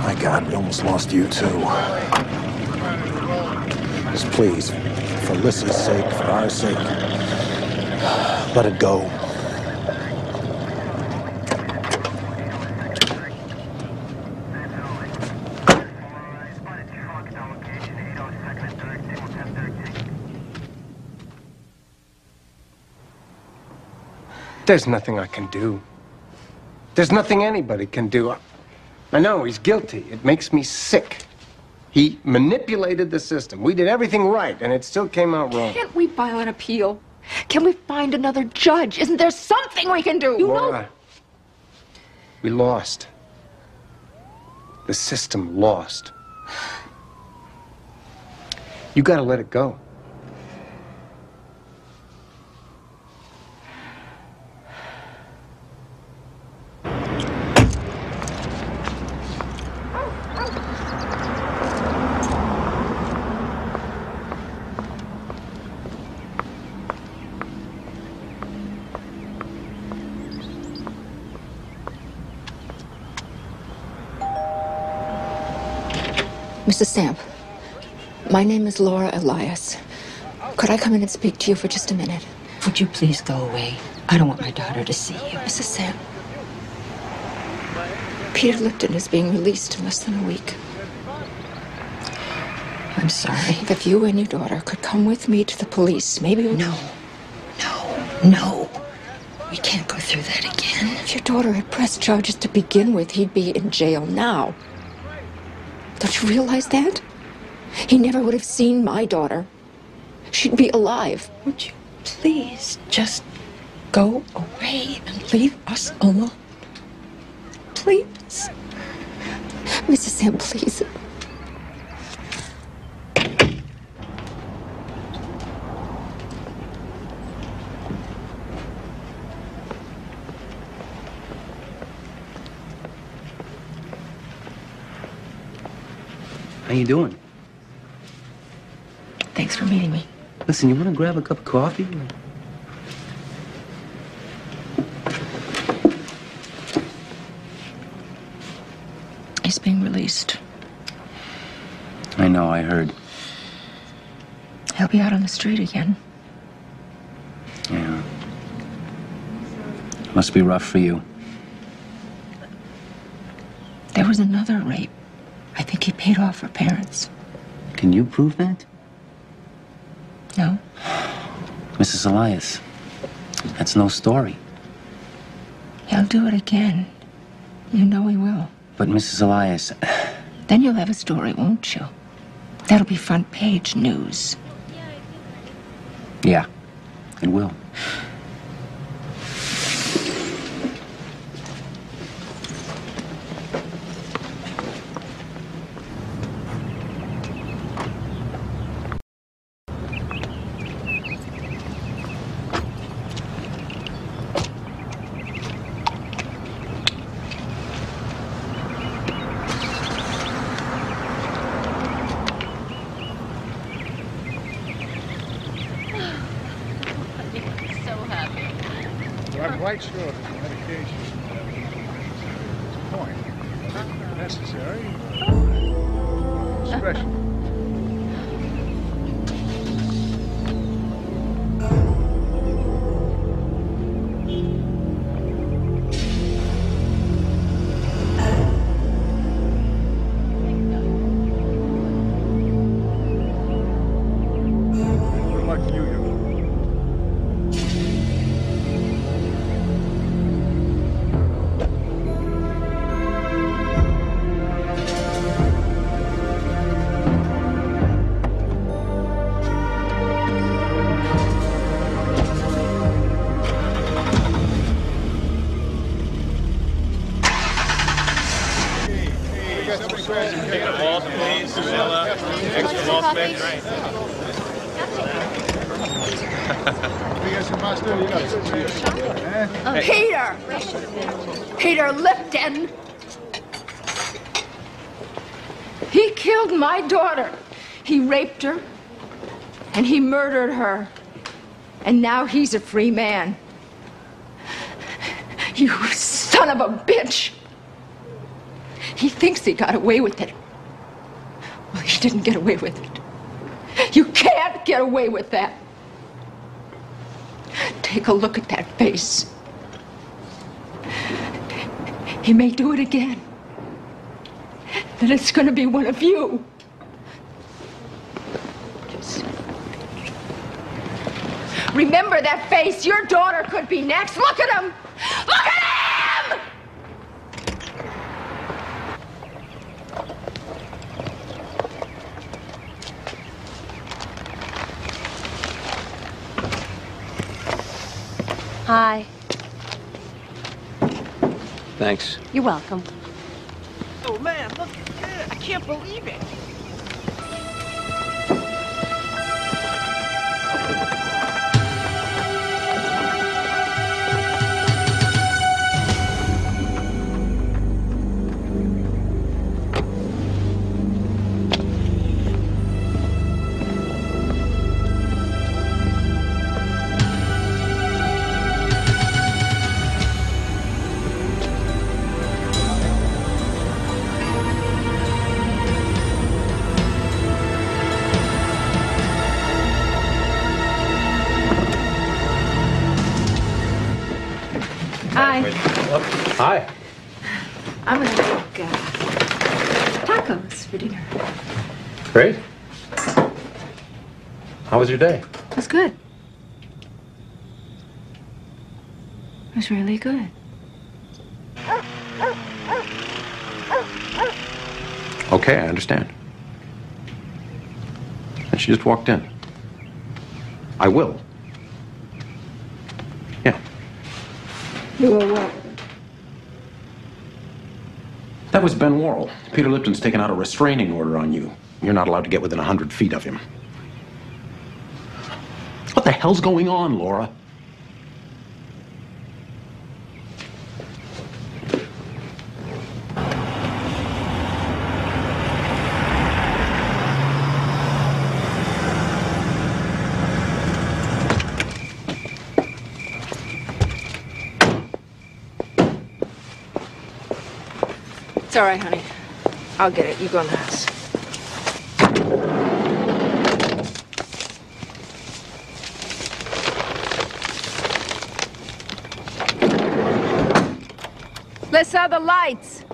My God, we almost lost you too. Just please, for Lissa's sake, for our sake, let it go. There's nothing I can do. There's nothing anybody can do. I know he's guilty. It makes me sick. He manipulated the system. We did everything right, and it still came out wrong. Can't we file an appeal? Can we find another judge? Isn't there something we can do? Laura, we lost. The system lost. You gotta let it go. Mrs. Samp, my name is Laura Elias. Could I come in and speak to you for just a minute? Would you please go away? I don't want my daughter to see you. Mrs. Samp, Peter Lipton is being released in less than a week. I'm sorry. If you and your daughter could come with me to the police, maybe we... No. We can't go through that again. If your daughter had pressed charges to begin with, he'd be in jail now. Don't you realize that? He never would have seen my daughter. She'd be alive. Would you please just go away and leave us alone? Please. Mrs. Sam, please. How you doing? Thanks for meeting me. Listen, you want to grab a cup of coffee? He's being released. I know, I heard. He'll be out on the street again. Yeah. Must be rough for you. There was another rape. I think he paid off her parents. Can you prove that? No. Mrs. Elias, that's no story. He'll do it again. You know he will. But Mrs. Elias... Then you'll have a story, won't you? That'll be front page news. Yeah, it will. I'm quite sure that the medication is point necessary, special. Good luck to you, young man. Peter Lipton. He killed my daughter. He raped her, and he murdered her. And now he's a free man. You son of a bitch! He thinks he got away with it. Well, he didn't get away with it. You can't get away with that. Take a look at that face. He may do it again. And it's going to be one of you. Just remember that face. Your daughter could be next. Look at him. Look at him! Hi. Thanks. You're welcome. Oh man, look at this. I can't believe it. Hi. I'm gonna make tacos for dinner. Great. How was your day? It was good. It was really good. Okay, I understand. And she just walked in. I will. Yeah. You will what? That was Ben Worrell. Peter Lipton's taken out a restraining order on you. You're not allowed to get within 100 feet of him. What the hell's going on, Laura? It's all right, honey. I'll get it. You go in the house. Lissa, the lights.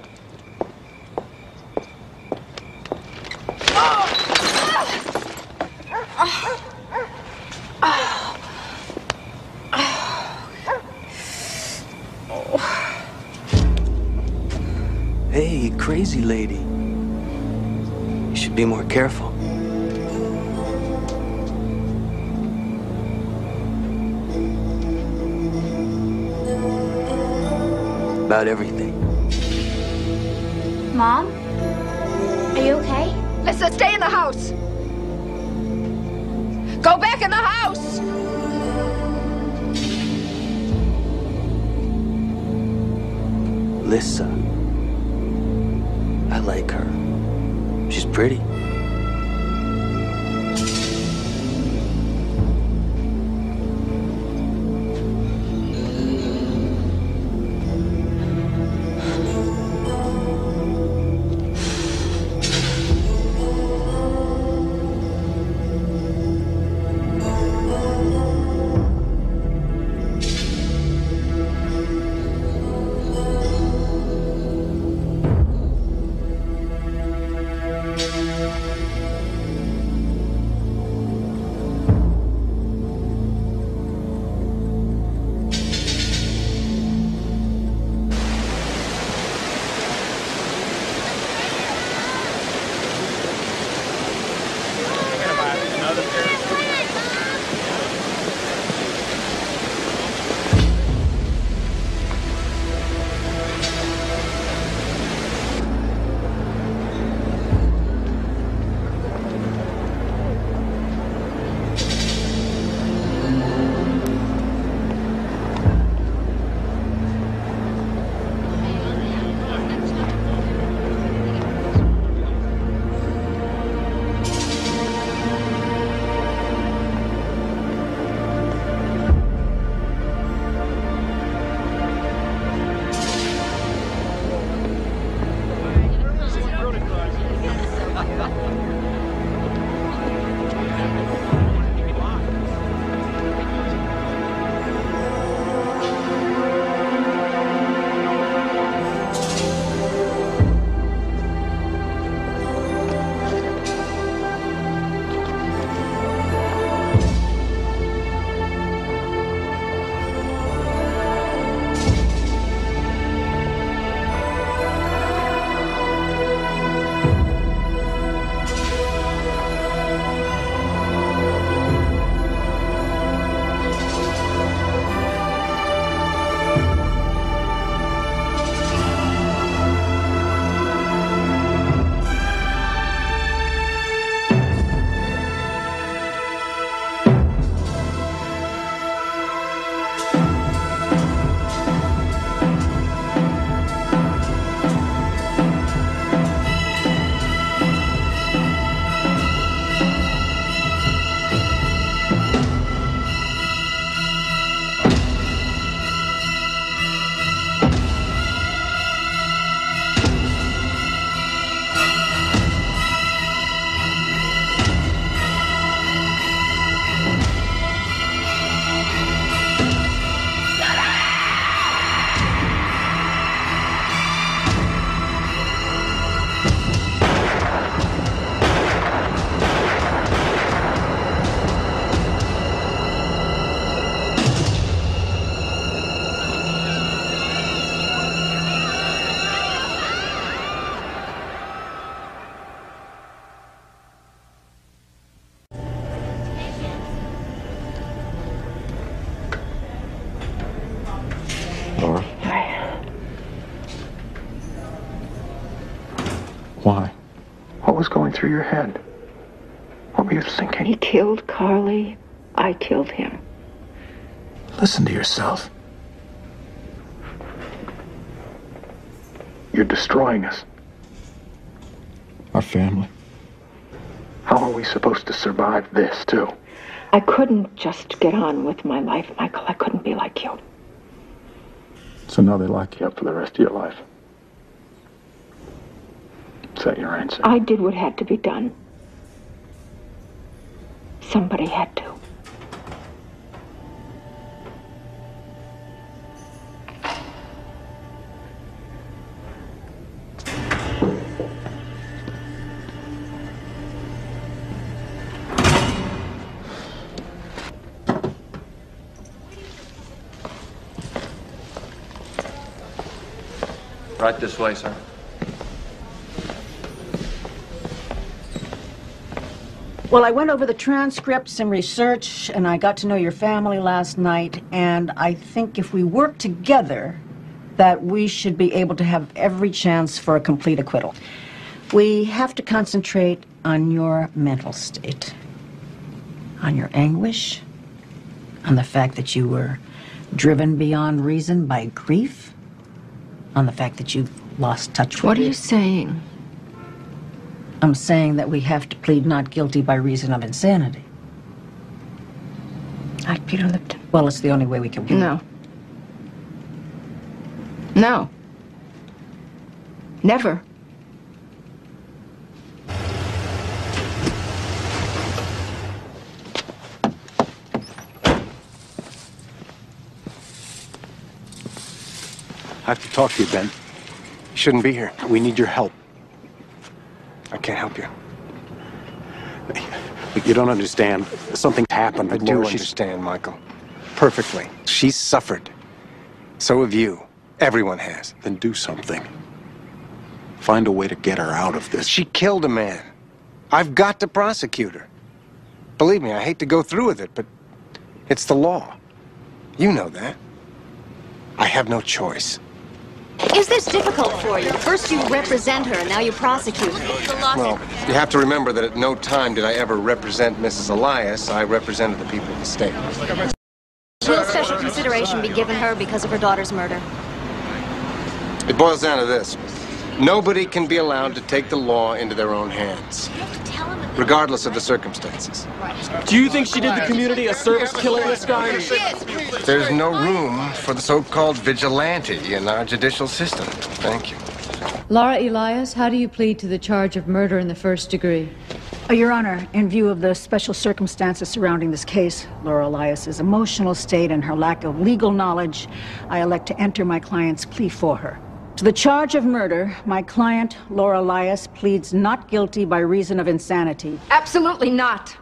Hey, crazy lady. You should be more careful. About everything. Mom? Are you okay? Lissa, stay in the house. Go back in the house. Lissa. I like her. She's pretty. Why? What was going through your head? What were you thinking? He killed Carly. I killed him. Listen to yourself. You're destroying us. Our family. How are we supposed to survive this, too? I couldn't just get on with my life, Michael. I couldn't be like you. So now they lock you up for the rest of your life. Is that your answer? I did what had to be done. Somebody had to. Right this way, sir. Well, I went over the transcripts and research, and I got to know your family last night, and I think if we work together, that we should be able to have every chance for a complete acquittal. We have to concentrate on your mental state, on your anguish, on the fact that you were driven beyond reason by grief, on the fact that you lost touch with What are you saying? I'm saying that we have to plead not guilty by reason of insanity. Like Peter Lipton? Well, it's the only way we can win. No. No. Never. I have to talk to you, Ben. You shouldn't be here. We need your help. I can't help you. You don't understand. Something happened. I with do Laura. understand, Michael. Perfectly. She's suffered. So have you. Everyone has. Then do something. Find a way to get her out of this. She killed a man. I've got to prosecute her. Believe me, I hate to go through with it, but it's the law. You know that. I have no choice. Is this difficult for you? First you represent her, and now you prosecute her. Well, you have to remember that at no time did I ever represent Mrs. Elias. I represented the people of the state. Will special consideration be given her because of her daughter's murder? It boils down to this. Nobody can be allowed to take the law into their own hands, regardless of the circumstances. Do you think she did the community a service killing this guy? There's no room for the so-called vigilante in our judicial system. Thank you. Laura Elias, how do you plead to the charge of murder in the first degree? Your Honor, in view of the special circumstances surrounding this case, Laura Elias's emotional state and her lack of legal knowledge, I elect to enter my client's plea for her. To the charge of murder, my client, Laura Elias, pleads not guilty by reason of insanity. Absolutely not.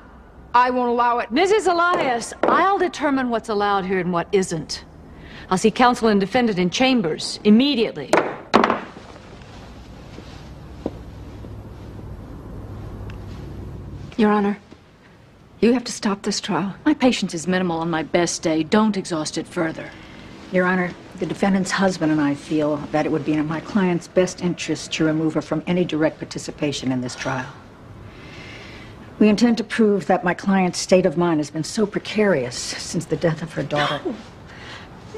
I won't allow it. Mrs. Elias, I'll determine what's allowed here and what isn't. I'll see counsel and defendant in chambers immediately. Your Honor, you have to stop this trial. My patience is minimal on my best day. Don't exhaust it further. Your Honor, the defendant's husband and I feel that it would be in my client's best interest to remove her from any direct participation in this trial. We intend to prove that my client's state of mind has been so precarious since the death of her daughter.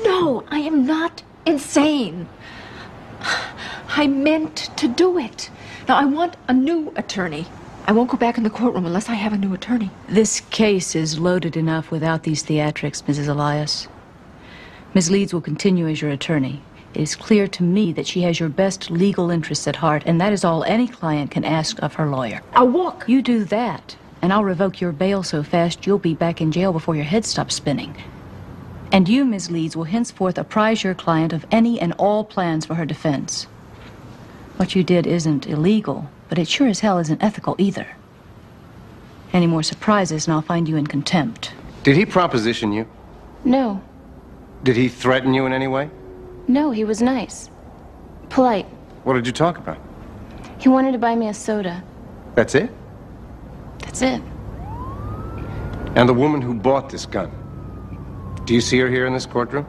No, I am not insane. I meant to do it. Now, I want a new attorney. I won't go back in the courtroom unless I have a new attorney. This case is loaded enough without these theatrics, Mrs. Elias. Ms. Leeds will continue as your attorney. It is clear to me that she has your best legal interests at heart, and that is all any client can ask of her lawyer. I'll walk. You do that, and I'll revoke your bail so fast you'll be back in jail before your head stops spinning. And you, Ms. Leeds, will henceforth apprise your client of any and all plans for her defense. What you did isn't illegal, but it sure as hell isn't ethical either. Any more surprises and I'll find you in contempt. Did he proposition you? No. Did he threaten you in any way? No, he was nice. Polite. What did you talk about? He wanted to buy me a soda. That's it? That's it. And the woman who bought this gun, do you see her here in this courtroom?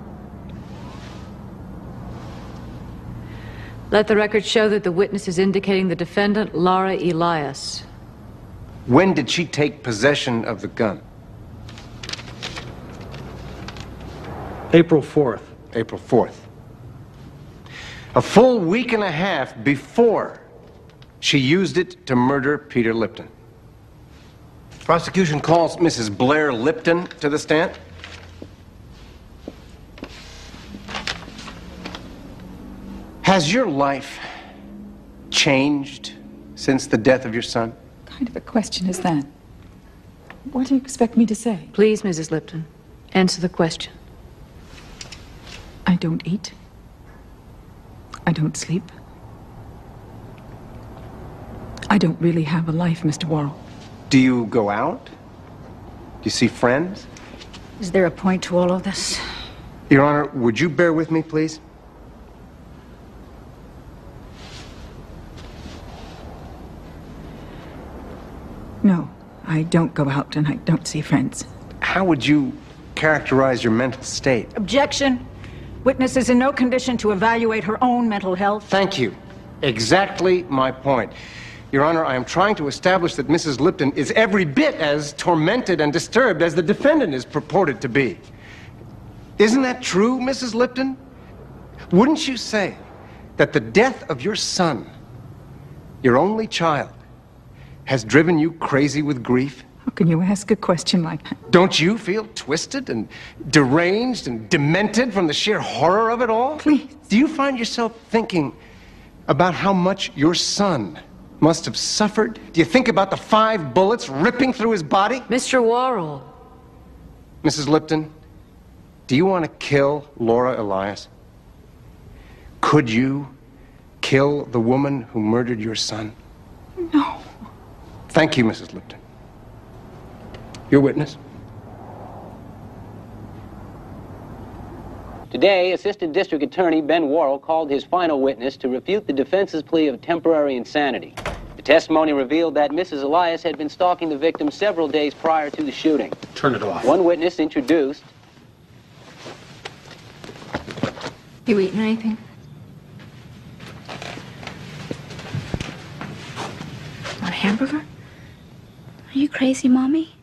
Let the record show that the witness is indicating the defendant, Laura Elias. When did she take possession of the gun? April 4th. April 4th. A full week and a half before she used it to murder Peter Lipton. Prosecution calls Mrs. Blair Lipton to the stand. Has your life changed since the death of your son? What kind of a question is that? What do you expect me to say? Please, Mrs. Lipton, answer the question. I don't eat. I don't sleep. I don't really have a life, Mr. Worrell. Do you go out? Do you see friends? Is there a point to all of this? Your Honor, would you bear with me, please? No, I don't go out and I don't see friends. How would you characterize your mental state? Objection. Witness is in no condition to evaluate her own mental health. Thank you. Exactly my point. Your Honor, I am trying to establish that Mrs. Lipton is every bit as tormented and disturbed as the defendant is purported to be. Isn't that true, Mrs. Lipton? Wouldn't you say that the death of your son, your only child, has driven you crazy with grief? How can you ask a question like that? Don't you feel twisted and deranged and demented from the sheer horror of it all? Please. Do you find yourself thinking about how much your son must have suffered? Do you think about the 5 bullets ripping through his body? Mr. Worrell. Mrs. Lipton, do you want to kill Laura Elias? Could you kill the woman who murdered your son? No. Thank you, Mrs. Lipton. Your witness. Today, Assistant District Attorney Ben Worrell called his final witness to refute the defense's plea of temporary insanity. The testimony revealed that Mrs. Elias had been stalking the victim several days prior to the shooting. Turn it off. One witness introduced. You eating anything? Want a hamburger? Are you crazy, Mommy?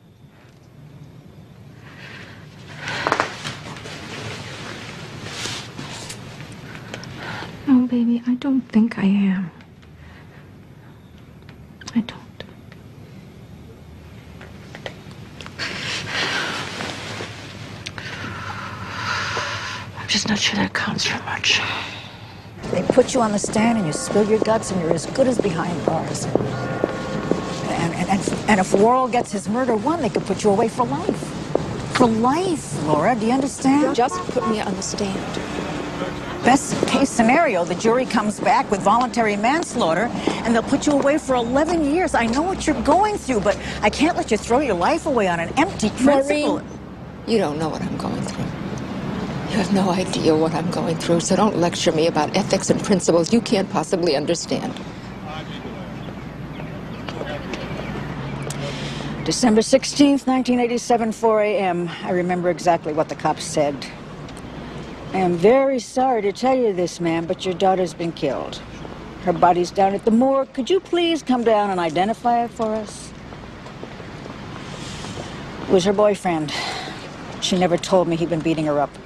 No, baby, I don't think I am. I don't. I'm just not sure that counts for much. They put you on the stand and you spill your guts and you're as good as behind bars. And if Worrell gets his murder won, they could put you away for life. For life, Laura, do you understand? Just put me on the stand. Best case scenario, the jury comes back with voluntary manslaughter and they'll put you away for 11 years. I know what you're going through, but I can't let you throw your life away on an empty principle. Maureen, you don't know what I'm going through. You have no idea what I'm going through, so don't lecture me about ethics and principles you can't possibly understand. December 16th, 1987, 4 a.m. I remember exactly what the cops said. I am very sorry to tell you this, ma'am, but your daughter's been killed. Her body's down at the morgue. Could you please come down and identify it for us? It was her boyfriend. She never told me he'd been beating her up.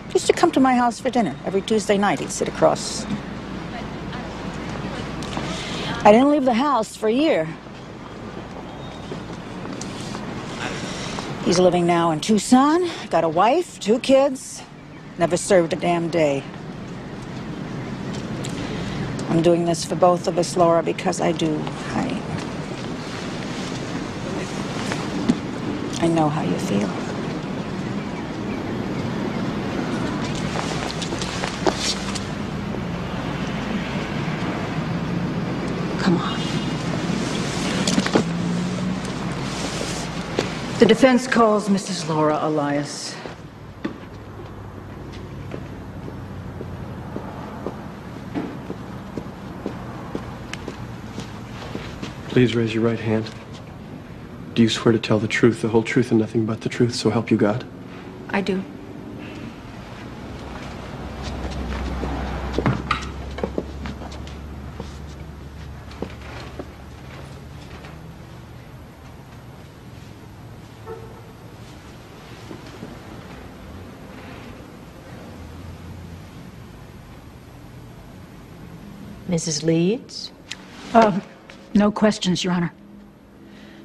He used to come to my house for dinner. Every Tuesday night, he'd sit across. I didn't leave the house for a year. He's living now in Tucson, got a wife, 2 kids, never served a damn day. I'm doing this for both of us, Laura, because I know how you feel. Come on. The defense calls Mrs. Laura Elias. Please raise your right hand. Do you swear to tell the truth, the whole truth, and nothing but the truth, so help you God? I do. Mrs. Leeds? No questions, Your Honor.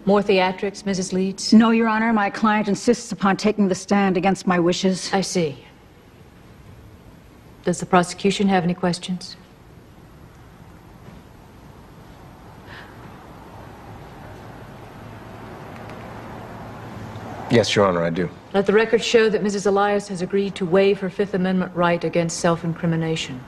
More theatrics, Mrs. Leeds? No, Your Honor. My client insists upon taking the stand against my wishes. I see. Does the prosecution have any questions? Yes, Your Honor, I do. Let the record show that Mrs. Elias has agreed to waive her Fifth Amendment right against self-incrimination.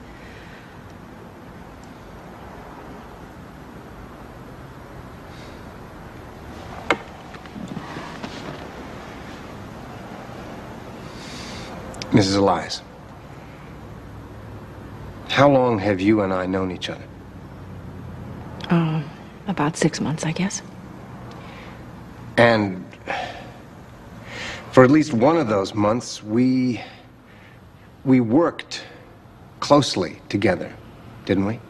Mrs. Elias, how long have you and I known each other? About 6 months, I guess. And for at least one of those months, we worked closely together, didn't we?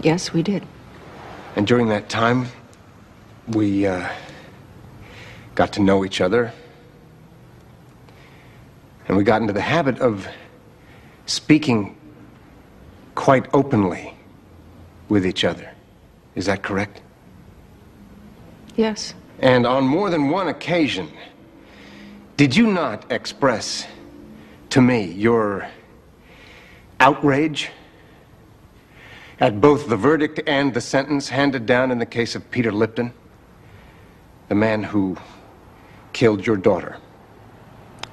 Yes, we did. And during that time, we got to know each other. And we got into the habit of speaking quite openly with each other. Is that correct? Yes. And on more than one occasion, did you not express to me your outrage at both the verdict and the sentence handed down in the case of Peter Lipton, the man who killed your daughter?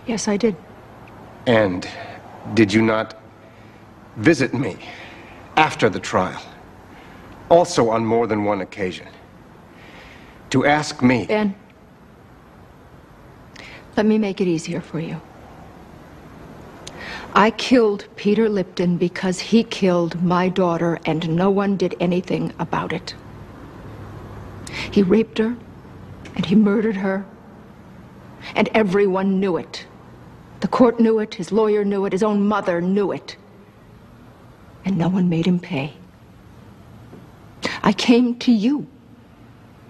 Yes, I did. And did you not visit me after the trial, also on more than one occasion, to ask me... Ben, let me make it easier for you. I killed Peter Lipton because he killed my daughter and no one did anything about it. He raped her and he murdered her and everyone knew it. The court knew it, his lawyer knew it, his own mother knew it. And no one made him pay. I came to you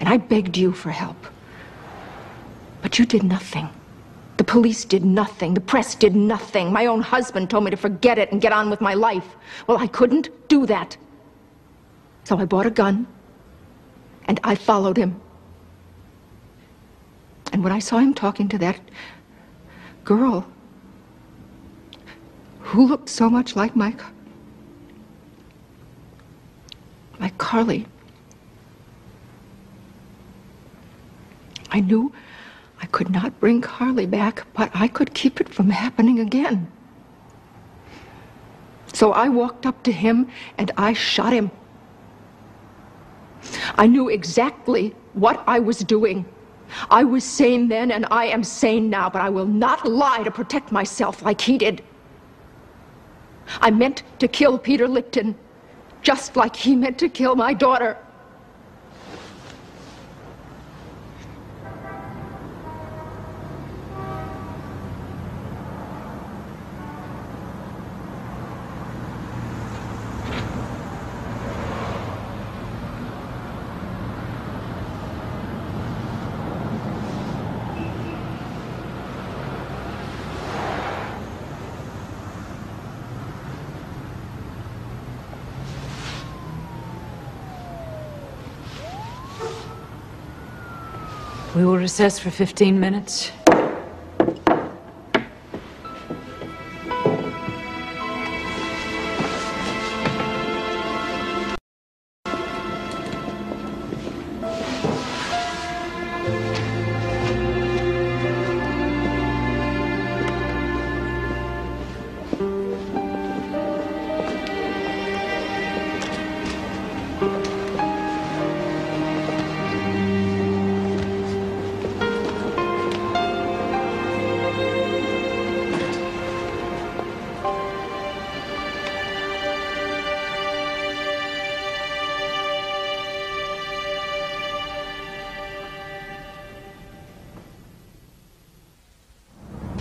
and I begged you for help. But you did nothing. The police did nothing. The press did nothing. My own husband told me to forget it and get on with my life. Well, I couldn't do that. So I bought a gun and I followed him. And when I saw him talking to that girl who looked so much like my Carly, I knew I could not bring Carly back, but I could keep it from happening again. So I walked up to him and I shot him. I knew exactly what I was doing. I was sane then and I am sane now, but I will not lie to protect myself like he did. I meant to kill Peter Lipton, just like he meant to kill my daughter. We will recess for 15 minutes.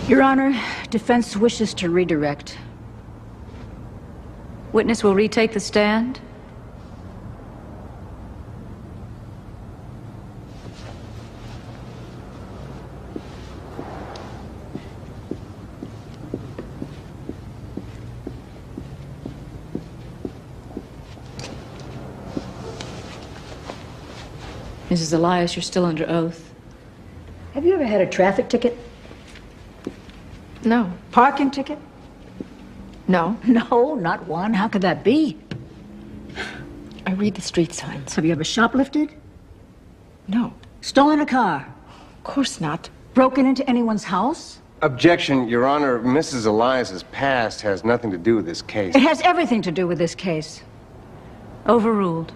Your Honor, defense wishes to redirect. Witness will retake the stand. Mrs. Elias, you're still under oath. Have you ever had a traffic ticket? No. Parking ticket? No. No, not one. How could that be? I read the street signs. Have you ever shoplifted? No. Stolen a car? Of course not. Broken into anyone's house? Objection, Your Honor. Mrs. Elias's past has nothing to do with this case. It has everything to do with this case. Overruled.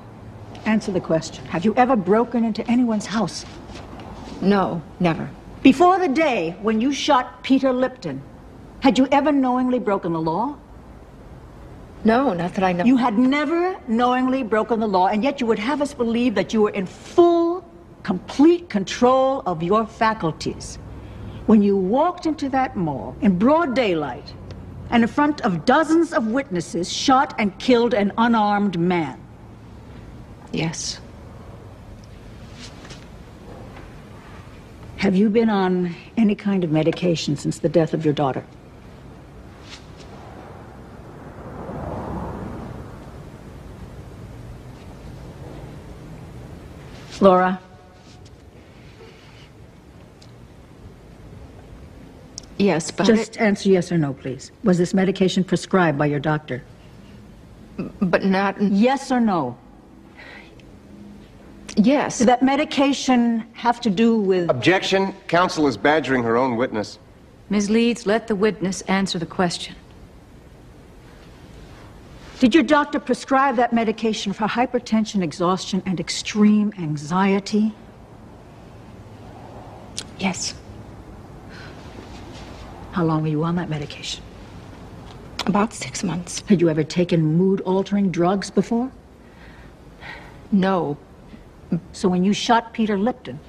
Answer the question. Have you ever broken into anyone's house? No, never. Before the day when you shot Peter Lipton, had you ever knowingly broken the law? No, not that I know. You had never knowingly broken the law, and yet you would have us believe that you were in full, complete control of your faculties when you walked into that mall in broad daylight and in front of dozens of witnesses shot and killed an unarmed man. Yes. Have you been on any kind of medication since the death of your daughter? Laura? Yes, but... Just answer yes or no, please. Was this medication prescribed by your doctor? But not... Yes or no? Yes. Did that medication have to do with... Objection. Counsel is badgering her own witness. Ms. Leeds, let the witness answer the question. Did your doctor prescribe that medication for hypertension, exhaustion, and extreme anxiety? Yes. How long were you on that medication? About 6 months. Had you ever taken mood-altering drugs before? No. So when you shot Peter Lipton,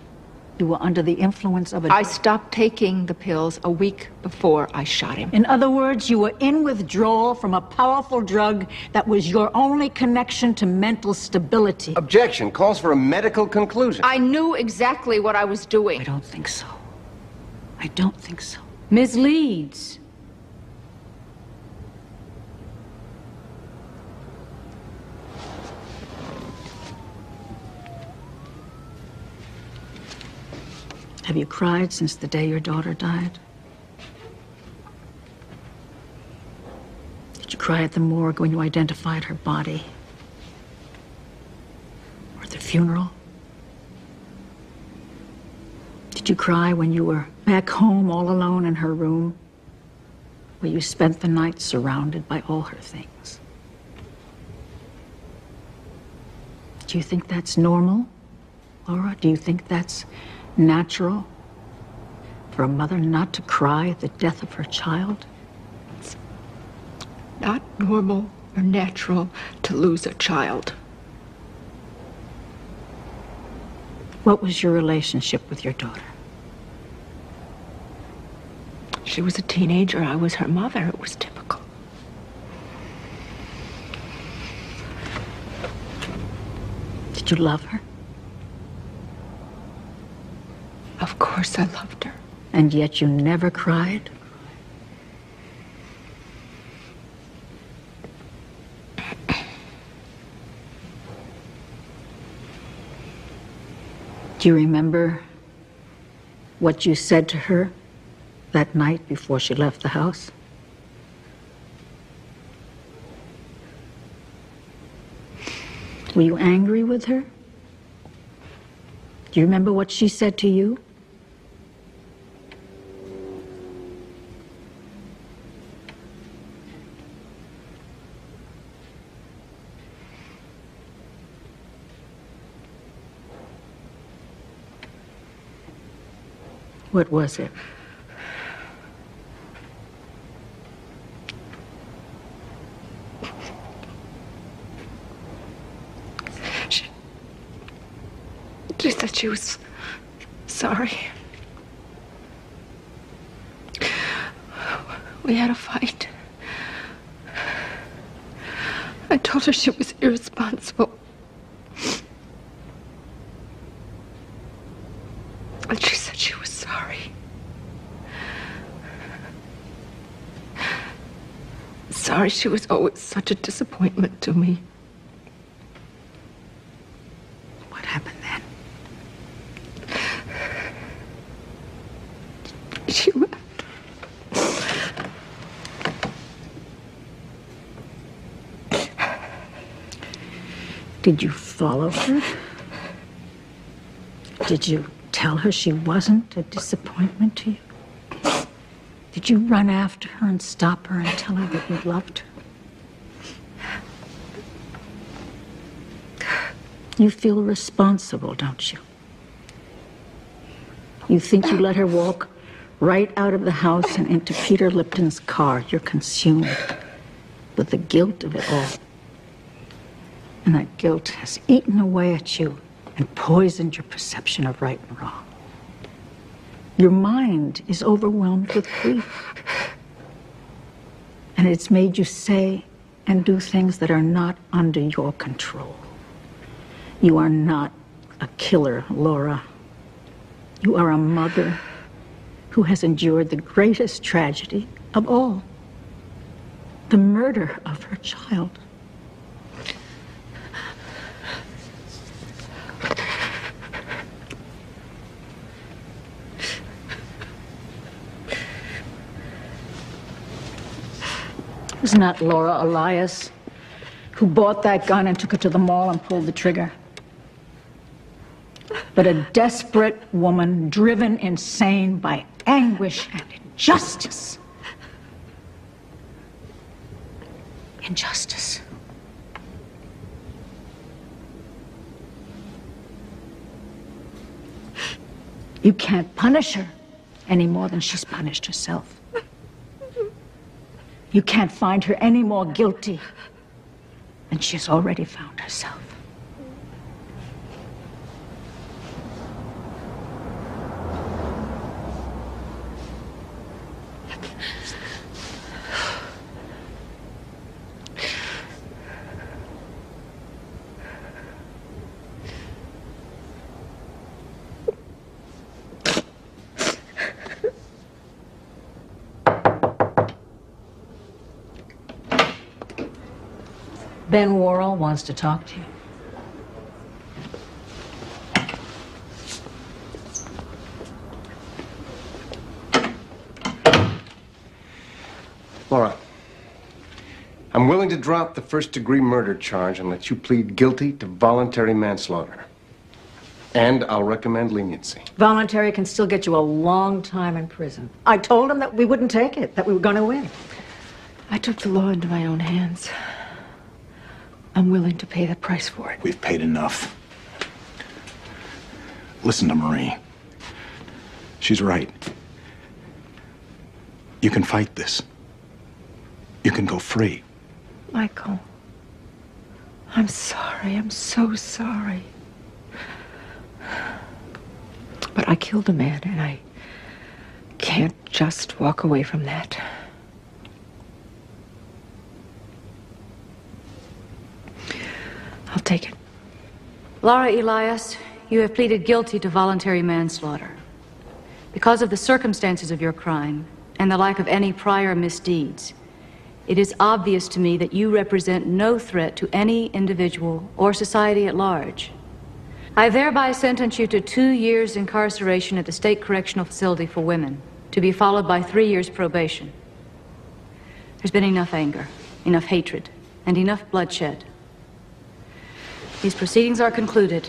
you were under the influence of a... I stopped taking the pills a week before I shot him. In other words, you were in withdrawal from a powerful drug that was your only connection to mental stability. Objection. Calls for a medical conclusion. I knew exactly what I was doing. I don't think so. I don't think so. Ms. Leeds. Have you cried since the day your daughter died? Did you cry at the morgue when you identified her body? Or at the funeral? Did you cry when you were back home all alone in her room, where you spent the night surrounded by all her things? Do you think that's normal, Laura? Do you think that's natural for a mother not to cry at the death of her child? It's not normal or natural to lose a child. What was your relationship with your daughter? She was a teenager. I was her mother. It was typical. Did you love her? Of course I loved her. And yet you never cried? Do you remember what you said to her that night before she left the house? Were you angry with her? Do you remember what she said to you? What was it? She said she was sorry. We had a fight. I told her she was irresponsible. And she said she was sorry. Sorry she was always such a disappointment to me. What happened then? She left. Did you follow her? Did you tell her she wasn't a disappointment to you? Did you run after her and stop her and tell her that you loved her? You feel responsible, don't you? You think you let her walk right out of the house and into Peter Lipton's car. You're consumed with the guilt of it all. And that guilt has eaten away at you and poisoned your perception of right and wrong. Your mind is overwhelmed with grief. And it's made you say and do things that are not under your control. You are not a killer, Laura. You are a mother who has endured the greatest tragedy of all, the murder of her child. It was not Laura Elias who bought that gun and took it to the mall and pulled the trigger, but a desperate woman driven insane by anguish and injustice. Injustice. You can't punish her any more than she's punished herself. You can't find her any more guilty than she's already found herself. Ben Worrell wants to talk to you. Laura, I'm willing to drop the first-degree murder charge and let you plead guilty to voluntary manslaughter. And I'll recommend leniency. Voluntary can still get you a long time in prison. I told him that we wouldn't take it, that we were going to win. I took the law into my own hands. I'm willing to pay the price for it. We've paid enough. Listen to Marie. She's right. You can fight this. You can go free. Michael, I'm sorry. I'm so sorry. But I killed a man, and I can't just walk away from that. I'll take it. Laura Elias, you have pleaded guilty to voluntary manslaughter. Because of the circumstances of your crime and the lack of any prior misdeeds, it is obvious to me that you represent no threat to any individual or society at large. I thereby sentence you to 2 years incarceration at the State Correctional Facility for Women, to be followed by 3 years probation. There's been enough anger, enough hatred, and enough bloodshed. These proceedings are concluded.